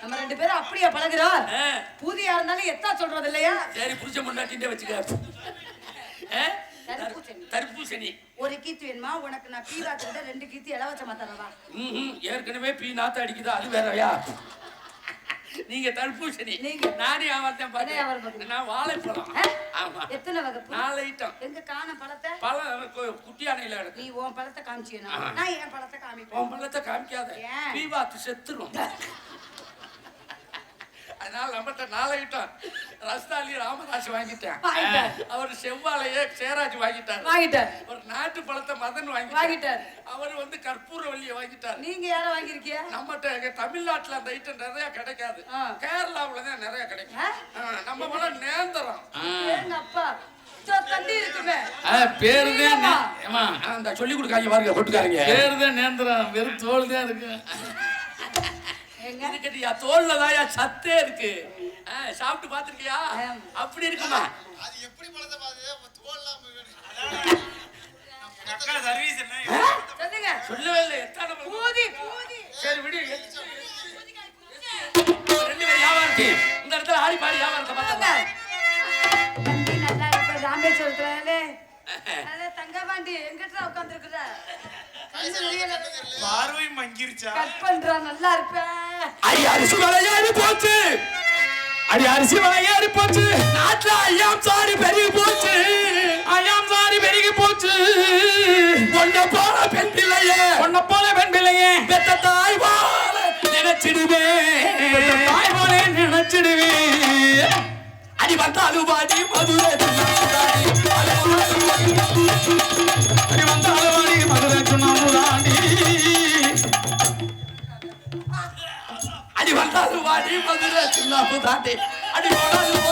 Speaker 1: நம்ம 2 பேரும் அப்படியே பழகுறோம். பூதியா இருந்தாலும் எத்தா சொல்றது இல்லையா?
Speaker 5: சரி புருஷ முண்டாட்டின்டே வச்சுக்க. தர்பூசணி
Speaker 1: ஒரு கீத்து வேணுமா உனக்கு? நான் பீ வாத்துக்கிட்ட 2 கீத்து இலவச்ச மாத்தறவா?
Speaker 5: ஏற்கனவே பீ நாத்த அடிக்குதா, அது வேறயா? நீங்க தர்பூசணி, நானே அவர்தான் பாத்தேன். நான் வாழைப்பழம். ஆமா.
Speaker 1: எத்தனை வகை?
Speaker 5: 4 ஐட்டம்.
Speaker 1: எங்க காண பழத்தை?
Speaker 5: பழம் குட்டியானையில இருக்கு.
Speaker 1: நீ உன் பழத்தை காமிச்சியனா? நான் என் பழத்தை காமிப்பேன்.
Speaker 5: உன் பழத்தை காமிக்காத, பீ வாத்து செத்துரும். அதனால நம்மகிட்ட 4 ஐட்டம். ரஸ்தாலி ராமதாஸ் வாங்கிட்டேன். அவர் செவ்வாழைய சேராஜ் வாங்கிட்டார். ஒரு நாட்டு பழத்தை மதன் வாங்கிட்டார். அவர் கற்பூரவல்லிய வாங்கிட்டார்.
Speaker 1: நீங்க யார வாங்கிருக்கீங்க?
Speaker 5: நம்மகிட்ட தமிழ்நாட்டுல அந்த ஐட்டம் நிறைய கிடைக்காது. கேரளாவுல தான் நிறைய கிடைக்கும். நம்ம பழம் நேந்திரம்.
Speaker 1: அப்பா தண்ணி இருக்குமே.
Speaker 5: அந்த சொல்லி கொடுக்காங்க பாருங்க, போட்டுக்காரங்க.
Speaker 2: பேருதான் நேந்திரம், வெறும் தோல் தான் இருக்கு.
Speaker 5: தோல்ல தான் சத்தே இருக்கு. சாப்பிட்டு பாத்திருக்கியா? அப்படி இருக்குமா?
Speaker 4: அது எப்படி பழத்தை பாத்து தோல்லாம்
Speaker 3: அக்கா சர்வீஸ் என்ன
Speaker 1: சொல்லுங்க.
Speaker 5: சொல்லவே இல்லை. எத்தனை
Speaker 1: பூதி
Speaker 5: சரி விடு. 2 பேர் வியாபாரத்தி இந்த இடத்துல ஆடி பாடி வியாபாரத்தை பார்த்தாங்க.
Speaker 1: வண்டி நல்லா இருக்கு. ராமேஸ்வரத்துல தங்கபாண்டி எங்கிட்ட உட்காந்துருக்குற?
Speaker 3: பார்வை மங்கிருச்சா?
Speaker 1: கட் பண்றா, நல்லா இருப்ப.
Speaker 5: அரிசி விலையேறி போச்சு. அரிசி விலையேறி போச்சு. நாட்டுல ஐயாம் சாரி பெருகி போச்சு. ஒன்ன போல பெண் பிள்ளையே பெத்த தாய் போல நினைச்சிடுவேன். அடி வந்தாலும் பாடி மதுரை அடி வந்தாலும் வாடி மதுரை சுண்ணாம்பு தாண்டி அடி போனாலும்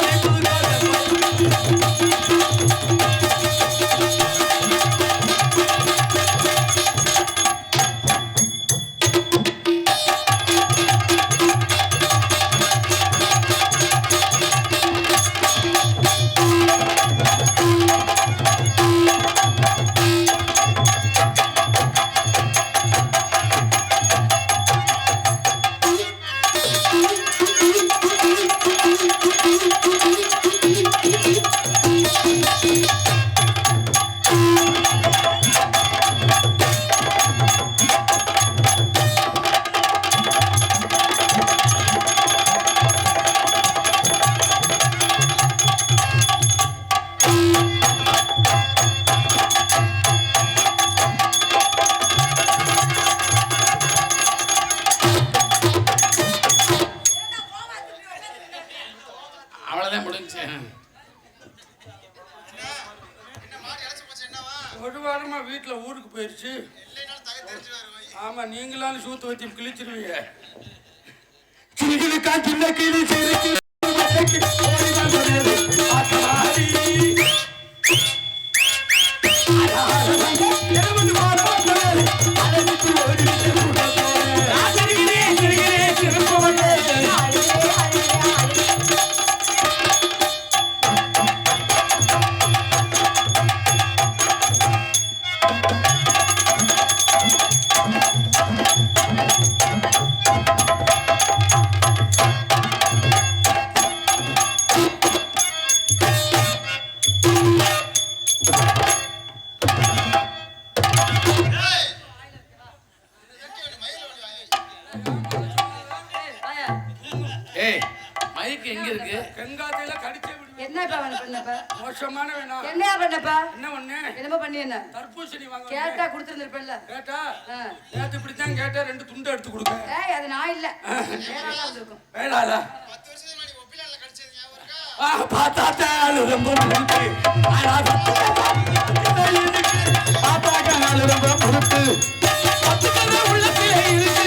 Speaker 2: அவ்வளவுதான் முடிஞ்சு.
Speaker 5: ஒரு வாரமா வீட்டுல ஊருக்கு போயிருச்சு.
Speaker 4: இல்லைனாலும் தகை தெரிஞ்சுவாரு.
Speaker 5: ஆமா, நீங்களாலும் சூத்து வச்சு கிழிச்சிருவீங்க. கிளிகளுக்கா சின்ன கிளி சிரிக்கு
Speaker 2: மைக் எங்க இருக்கு?
Speaker 5: வெங்காயத்தில கடிச்சே விடுவேன்.
Speaker 1: என்னப்பா பண்ணப்ப?
Speaker 5: மோசமான வேணாம்.
Speaker 1: என்னையா பண்ணப்பா?
Speaker 5: என்ன ஒண்ணு?
Speaker 1: என்னமா பண்ணி என்ன?
Speaker 5: தர்பூசணி வாங்க.
Speaker 1: கேட்டா கொடுத்துருந்திருப்பல்ல.
Speaker 5: கேட்டா? நேத்து இப்படித்தான் கேட்டா 2 துண்டு எடுத்து கொடுங்க.
Speaker 1: ஏய் அது நான் இல்ல. வேற ஆளா இருக்கும்.
Speaker 5: வேணால.
Speaker 4: 10 வருஷத்துக்கு முன்னாடி ஒப்பிலால கடிச்சது ஞாபகம் இருக்கா?
Speaker 5: பார்த்தாத்தாலும் ரொம்ப முறுக்கு. பார்த்தாக்காலும் ரொம்ப முறுக்கு. பத்துக்கதை உள்ளத்திலே இருக்கு.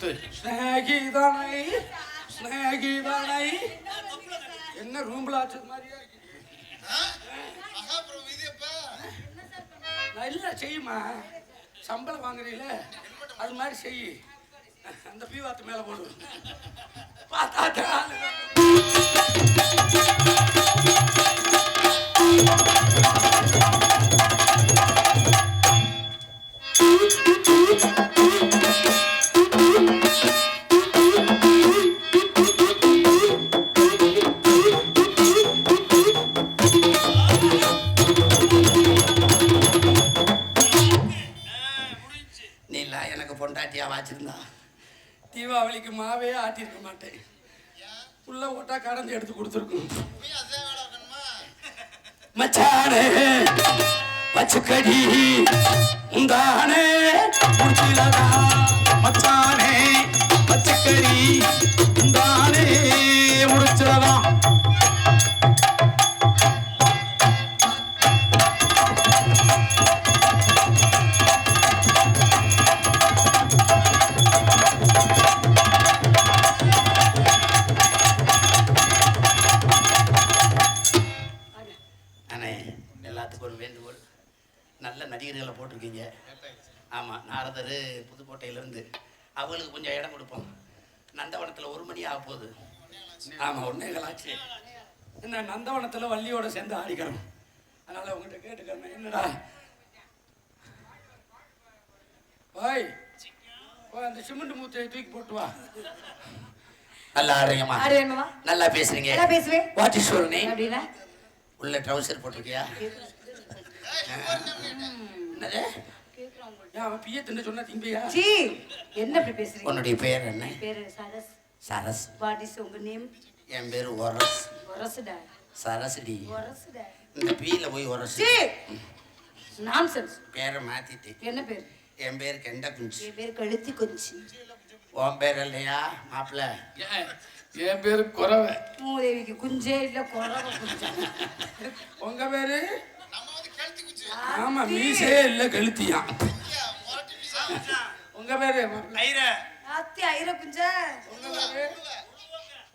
Speaker 2: முத்து.
Speaker 5: ஸ்நேகிதனை ஸ்நேகிதனை என்ன ரூம்ல ஆச்சது மாதிரியா இருக்கு.
Speaker 4: மகாபிரபு இது எப்ப
Speaker 5: நல்லா செய்யுமா, சம்பளம் வாங்குறீல அது மாதிரி செய். அந்த பீவாத்து மேல போடு. பார்த்தா எனக்கு பொண்டாட்டியா வாச்சிருந்தா தீபாவளிக்கு மாவே ஆட்டிருக்க மாட்டேன். உள்ள ஓட்டா கடந்து எடுத்து கொடுத்துருக்கும். மச்சானே வச்சுக்கடி உந்தானே முடிச்சிலதா.
Speaker 2: மச்சானே பச்சைக்கறி உண்டானே முடிச்சிடலாம்.
Speaker 5: எல்லாத்துக்கும் ஒரு வேண்டுகோள், நல்ல நடிகர்களை போட்டிருக்கீங்க. ஆமாம், நாரதர் புதுக்கோட்டையிலேருந்து அவங்களுக்கு கொஞ்சம் இடம் கொடுப்போம். நந்தவனத்தில் 1 மணி ஆக போகுது. ஆமாம், 1:15 ஆச்சு. என்ன நந்தவனத்தில் வள்ளியோட சேர்ந்து ஆடிக்கிறோம். அதனால் உங்கள்கிட்ட கேட்டுக்கிறேன், என்னடா பாய் அந்த சிமெண்ட் மூத்தையை தூக்கி போட்டு வா. நல்லா ஆடுறீங்கம்மா,
Speaker 1: ஆடுவேன்மா,
Speaker 5: நல்லா பேசுறீங்க.
Speaker 1: நல்லா பேசுவேன்.
Speaker 5: What is your name?
Speaker 1: அப்படின்னா
Speaker 5: உள்ள ட்ரவுசர் போட்டிருக்கியா? என்னது? அவன் பியத்துன்னு சொன்னா திம்பியா?
Speaker 1: ஜி என்ன இப்படி பேசுறீங்க?
Speaker 5: உன்னுடைய பேர் என்ன?
Speaker 1: பேரு சரஸ்.
Speaker 5: சரஸ்.
Speaker 1: வாட் இஸ் உங்க நேம்?
Speaker 5: என் பேர் ஒரஸ்.
Speaker 1: ஒரசுடா.
Speaker 5: சரஸ்டி.
Speaker 1: ஒரசுடா.
Speaker 5: இந்த பீல போய் ஒரஸ்.
Speaker 1: G nonsense.
Speaker 5: பேரை மாத்திட்டு.
Speaker 1: என்ன பேர்?
Speaker 5: என் பேர் கெண்ட குஞ்சி.
Speaker 1: என் பேர் கழுத்தி குஞ்சி.
Speaker 5: உன் பேர் இல்லையா மாப்பிள்ள?
Speaker 2: என் பேரு குறவை.
Speaker 1: மூதேவிக்கு குஞ்சே இல்ல, குறவை குஞ்சா.
Speaker 5: உங்க பேரு?
Speaker 4: நம்ம வந்து கழுத்து குச்சி
Speaker 5: ஆமா, மீசே இல்ல கழுத்தியா. உங்க பேரு?
Speaker 3: ஐர
Speaker 1: ஆத்தி ஐர குஞ்சா.
Speaker 5: உங்க பேரு?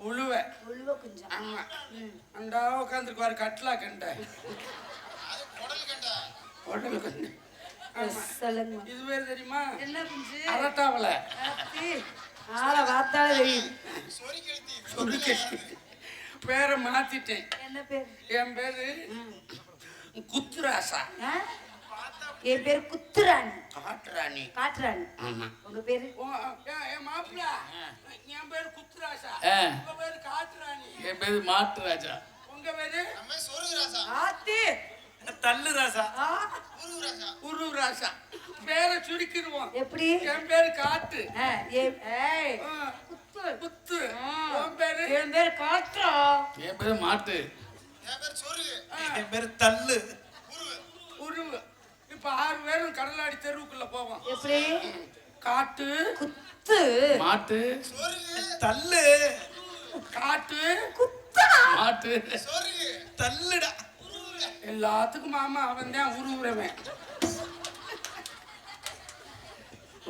Speaker 5: உழுவ.
Speaker 1: உழுவ குஞ்சா.
Speaker 5: ஆமா, அண்டா உட்காந்துருக்குவாரு கட்லா கண்ட.
Speaker 4: அது குடல் கண்டா
Speaker 5: உடல் கண்டு.
Speaker 1: சொல்லுங்க.
Speaker 5: இது பேர் தெரியுமா?
Speaker 1: என்ன குஞ்சு?
Speaker 5: அரட்டாவல.
Speaker 1: ஆத்தி ஆளை பார்த்தாலே தெரியுது.
Speaker 4: சொறி கழுத்தி
Speaker 5: சொல்லுங்க, பேரை மாத்திட்டேன்.
Speaker 1: என்ன பேர்?
Speaker 5: என் பேரு குத்துராசா.
Speaker 1: ஆ? என் பேர் குத்துராணி.
Speaker 5: காட்டுராணி.
Speaker 1: காட்டுராணி.
Speaker 5: ஆமா.
Speaker 1: உங்க பேரு?
Speaker 5: என் மாப்பிள்ள என் பேரு குத்துராசா.
Speaker 2: ஆ.
Speaker 5: உங்க பேரு காட்டுராணி.
Speaker 2: என் பேரு மாட்டு ராஜா.
Speaker 5: உங்க பேரு?
Speaker 4: நம்ம சொருகு ராசா
Speaker 1: ஆத்தி
Speaker 3: தள்ளு ராசா.
Speaker 1: ஆ,
Speaker 4: உருகு ராசா
Speaker 5: உருவராசா. பேரை சுருக்கிடுவோம்.
Speaker 1: எப்படி?
Speaker 5: என் பேரு காட்டு.
Speaker 1: ஆ, ஏய்
Speaker 5: ஆ,
Speaker 1: குத்து.
Speaker 5: குத்து.
Speaker 1: ஆ.
Speaker 5: உன் பேரு?
Speaker 1: என் பேர் காற்றா.
Speaker 2: என் பேரு மாட்டு.
Speaker 4: என் பேர் சொருகு
Speaker 3: என் பேரு தள்ளு.
Speaker 4: உருகு
Speaker 5: உருவு. இப்ப 6 பேரும் கடலாடி தெருவுக்குள்ள போவோம்.
Speaker 1: எப்படி?
Speaker 5: காட்டு,
Speaker 1: குத்து.
Speaker 2: மாட்டு.
Speaker 4: சொருகு
Speaker 3: தள்ளு.
Speaker 5: காட்டு,
Speaker 1: குத்தா.
Speaker 2: மாட்டு.
Speaker 4: சொருகு
Speaker 3: தள்ளுடா.
Speaker 5: எல்லாத்துக்கும் மாமா அவன் தான் உருவுறவன்.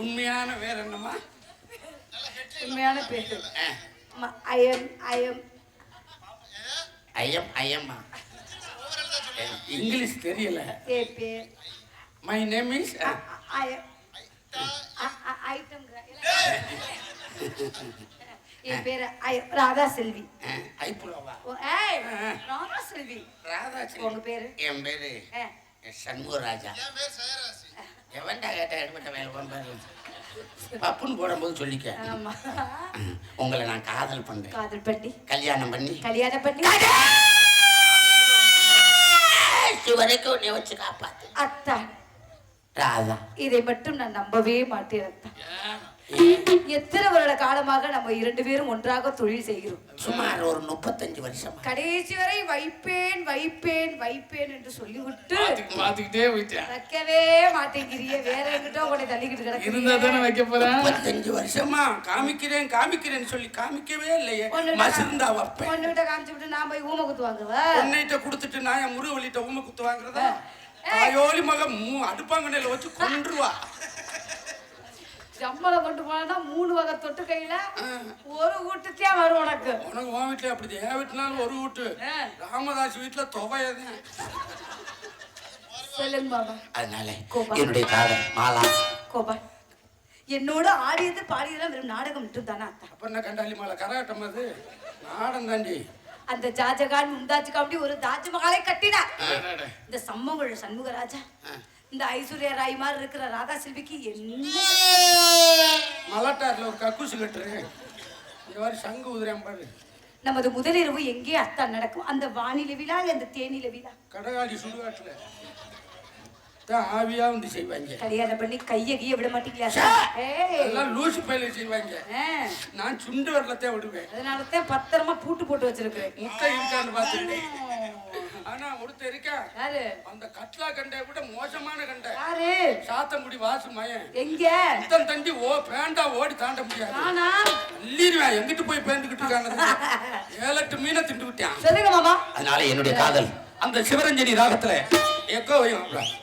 Speaker 5: உண்மையான வேற என்னம்மா?
Speaker 1: உண்மையான பேரு. I am
Speaker 5: ஐயம்மா. இங்கிலீஷ் தெரியல.
Speaker 1: ஏ பேர்
Speaker 5: மை நேம் இஸ்
Speaker 1: என் பேரு ராதா செல்வி.
Speaker 5: ஐப்புலவா.
Speaker 1: ஓ, ஏய், ராதா செல்வி.
Speaker 5: ராதா.
Speaker 1: உங்க பேரு?
Speaker 5: என் பேரு சண்முகராஜா.
Speaker 4: என் பேர் சயராசி
Speaker 5: எவன்டா கேட்ட எடுப்பட்ட வேலை பண்ணுறாரு? பப்புன்னு போடும்போது சொல்லிக்க.
Speaker 1: ஆமா.
Speaker 5: உங்களை நான் காதல் பண்றேன்.
Speaker 1: காதல் பண்ணி
Speaker 5: கல்யாணம் பண்ணி
Speaker 1: கல்யாணம் பண்ணி
Speaker 5: வரைக்கும் உன்னை வச்சு காப்பாத்து.
Speaker 1: அத்தா,
Speaker 5: ராதா.
Speaker 1: இதை மட்டும் நான் நம்பவே மாட்டேன் அத்தா. எத்தனை வருட காலமாக நம்ம 2 பேரும் ஒன்றாக தொழில் செய்கிறோம்.
Speaker 5: சுமார் ஒரு 35 வருஷமா.
Speaker 1: கடைசி வரை வைப்பேன் வைப்பேன் வைப்பேன் என்று சொல்லிவிட்டு
Speaker 2: மாத்திக்கிட்டே போயிட்டேன்.
Speaker 1: வைக்கவே மாட்டேங்கிறிய. வேற எங்கிட்ட உன்னை தள்ளிக்கிட்டு
Speaker 2: இருந்தா தானே
Speaker 1: கிடக்கு.
Speaker 2: வைக்க போறேன்.
Speaker 5: 35 வருஷமா காமிக்கிறேன் காமிக்கிறேன்னு சொல்லி காமிக்கவே இல்லையே. மசிருந்தா வைப்பேன்.
Speaker 1: ஒன்னுகிட்ட காமிச்சு விட்டு நான் போய் ஊமை குத்து வாங்குவா.
Speaker 5: உன்னைகிட்ட கொடுத்துட்டு நான் என் முருகவள்ளிட்ட ஊமை குத்து வாங்குறதா? தாயோலி மகன் அடுப்பாங்கண்ணையில வச்சு கொன்றுவா.
Speaker 1: சம்பளம் கொண்டு போனா 3 வகை தொட்டு கையில ஒரு வீட்டுக்கே வரும் உனக்கு.
Speaker 5: உனக்கு உன் வீட்டுல அப்படி என் வீட்டுனாலும் ஒரு வீட்டு. ராமதாஸ் வீட்டுல தொகையதான்.
Speaker 1: சொல்லுங்க பாபா.
Speaker 5: அதனால
Speaker 1: கோபா.
Speaker 5: என்னுடைய காதல் மாலா
Speaker 1: கோபா, என்னோட ஆடியது பாடியதெல்லாம் வெறும் நாடகம் மட்டும் தானே அத்தா?
Speaker 5: அப்ப என்ன கண்டாளி மாலை கரகாட்டம் அது நாடம் தாண்டி.
Speaker 1: அந்த ஜாஜகான் மும்தாஜுக்கு அப்படி ஒரு தாஜ்மஹாலை கட்டினார். இந்த சம்மங்குழ சண்முகராஜா இந்த ஐஸ்வர்யா ராய் மாதிரி இருக்கிற ராதா செல்விக்கு என்ன
Speaker 5: மலட்டார்ல ஒரு கக்கூசு கட்டுரு. இந்த மாதிரி சங்கு உதிரேன் பாரு.
Speaker 1: நமது முதலிரவு எங்கே அத்தான் நடக்கும்? அந்த வானிலை விழா இல்ல அந்த தேனில விழா?
Speaker 5: கடகாடி சுடுகாட்டுல தான் ஆவியா வந்து செய்வாங்க.
Speaker 1: கல்யாணம் பண்ணி கைய கைய விட மாட்டீங்களா?
Speaker 5: எல்லாம் லூசு பயில செய்வாங்க. நான் சுண்டு வரலத்தே விடுவேன்.
Speaker 1: அதனாலதான் பத்திரமா பூட்டு போட்டு வச்சிருக்கிறேன்.
Speaker 5: முட்டை இருக்கான்னு பாத்துக்கிட்டேன். ஆனா ஒருத்த இருக்கா
Speaker 1: யாரு?
Speaker 5: அந்த கட்லா கண்டை விட மோசமான கண்டை.
Speaker 1: யாரு?
Speaker 5: சாத்தங்குடி வாசு மயன்.
Speaker 1: எங்க
Speaker 5: இத்தன் தண்டி பேண்டா ஓடி தாண்ட முடியாது.
Speaker 1: நானா
Speaker 5: அள்ளிடுவேன். எங்கிட்டு போய் பேந்துக்கிட்டு இருக்காங்க. 7-8 மீனை திண்டு விட்டான்.
Speaker 1: சொல்லுங்க மாமா.
Speaker 5: அதனால என்னுடைய காதல் அந்த சிவரஞ்சனி ராகத்துல எக்கோ வையும்.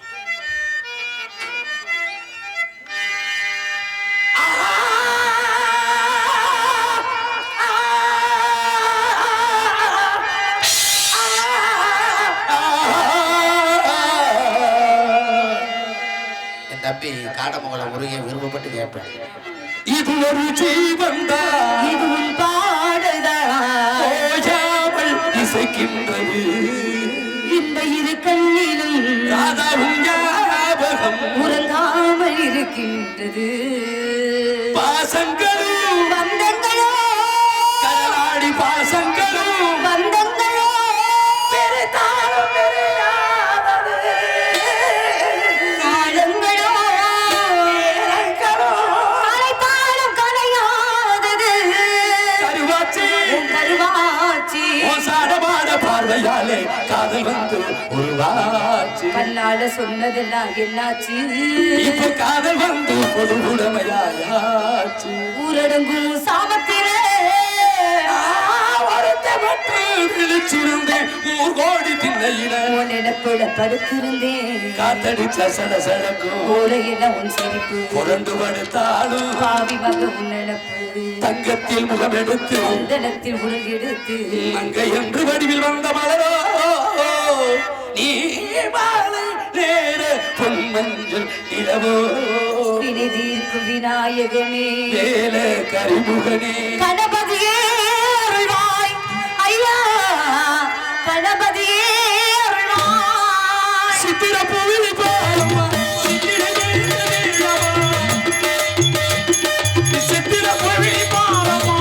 Speaker 6: தம்பி காடமங்கலம் முருகே விரும்பப்பட்டு கேட்பேன்.
Speaker 5: இது ஒரு ஜீவன்தான்,
Speaker 1: இதுவும் பாடுதான்,
Speaker 5: ஓயாமல் இசைக்கின்றது.
Speaker 1: இந்த இரு கண்ணிலும்
Speaker 5: ராதாவும் ஞாபகம்
Speaker 1: உறங்காமல் இருக்கின்றது.
Speaker 5: பாசங்களும்
Speaker 1: வந்தங்களோ
Speaker 5: கடலாடி பாசங்களும்
Speaker 1: வந்தங்களோ பெருதாலும் பெரியாதது. காலங்களோ கலைத்தாலும் கலையாதது.
Speaker 5: கருவாச்சி
Speaker 1: கருவாச்சி
Speaker 5: சாடமான பார்வையாலே காதல் வந்து உருவாச்சு.
Speaker 1: கண்ணால சொன்னதெல்லாம் என்னாச்சு?
Speaker 5: இப்ப காதல் வந்து பொது உடமையாச்சு.
Speaker 1: ஊரடங்கும் சாமத்திலே
Speaker 5: விழிச்சிருந்தேன் ஊர் கோடி திண்ணையில
Speaker 1: நினைப்பிட படுத்திருந்தேன்.
Speaker 5: காத்தடிச்ச சட சடக்கும்
Speaker 1: ஓலையில உன் சிரிப்பு
Speaker 5: புரண்டு படுத்தாலும்
Speaker 1: பாவி மக உன் நினப்பு.
Speaker 5: தங்கத்தில் முகம் எடுத்து
Speaker 1: சந்தனத்தில் உடல் எடுத்து
Speaker 5: அங்கை என்று வடிவில் வந்த மலரோ நீ மாலை நேர பொன்மஞ்சள் நிலவோ
Speaker 1: வினை தீர்க்கும் விநாயகனே
Speaker 5: வேல கரிமுகனே
Speaker 1: கணபதியே அருள்வாய் ஐயா, கணபதியே அருள்வாய்.
Speaker 5: சித்திர பூவிலி பாரம்மா சித்திர பூவிலி பாரம்மா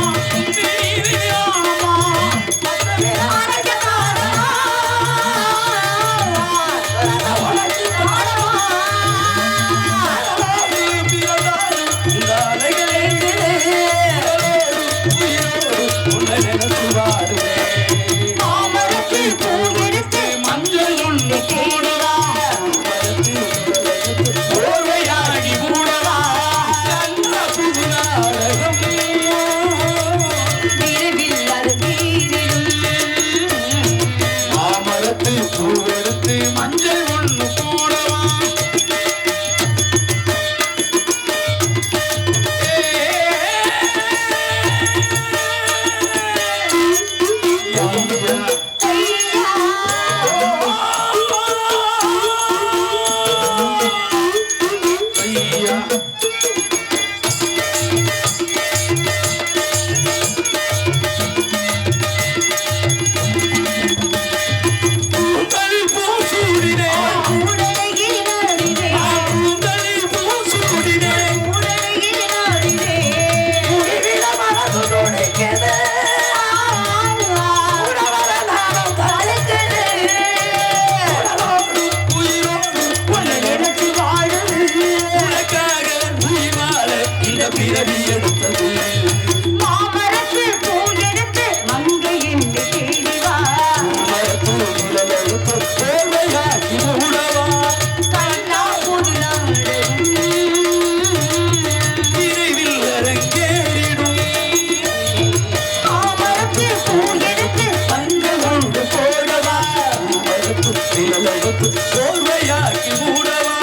Speaker 1: போர்வையாக்கி மூடவா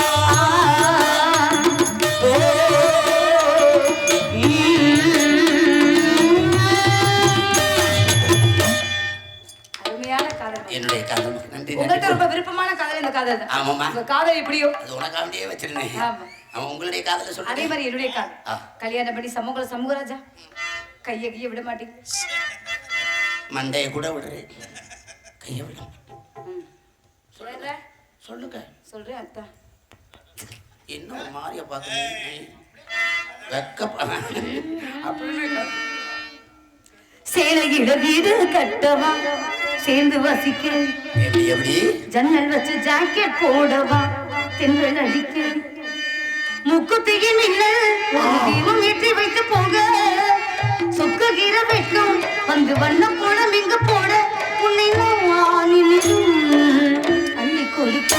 Speaker 6: ஆமாம்மா.
Speaker 1: உங்க காதல் எப்படியோ
Speaker 6: அது உனக்காண்டியே வச்சிருந்தேன்.
Speaker 1: ஆமா.
Speaker 6: அவன் உங்களுடைய காதல
Speaker 1: அதே
Speaker 6: சொல்லுங்க.
Speaker 1: மாதிரி என்னுடைய காதல்
Speaker 6: ஆ.
Speaker 1: கல்யாணம் பண்ணி சமூகராஜா கைய விட மாட்டேங்க.
Speaker 6: மண்டைய கூட விடுறேன். கையை விட
Speaker 1: சொல்றேன்
Speaker 6: சொல்லுங்க.
Speaker 1: சொல்றேன் அத்தா.
Speaker 6: இன்னும் மாறிய பார்க்கணும். வெக்கப்ப அப்படின்னு
Speaker 1: சேலையிட வீடு கட்டவா சேர்ந்து வசிக்க
Speaker 6: எப்படி எப்படி
Speaker 1: ஜன்னல் வச்சு ஜாக்கெட் போடவா தென்றல் அடிக்க முக்குத்தியின் இல்ல ஒரு தீபம் ஏற்றி வைத்து போக சொக்குகிற வெட்கம் வந்து வண்ணம் போட மிங்க போட உன்னை நான் அள்ளி கொடுக்க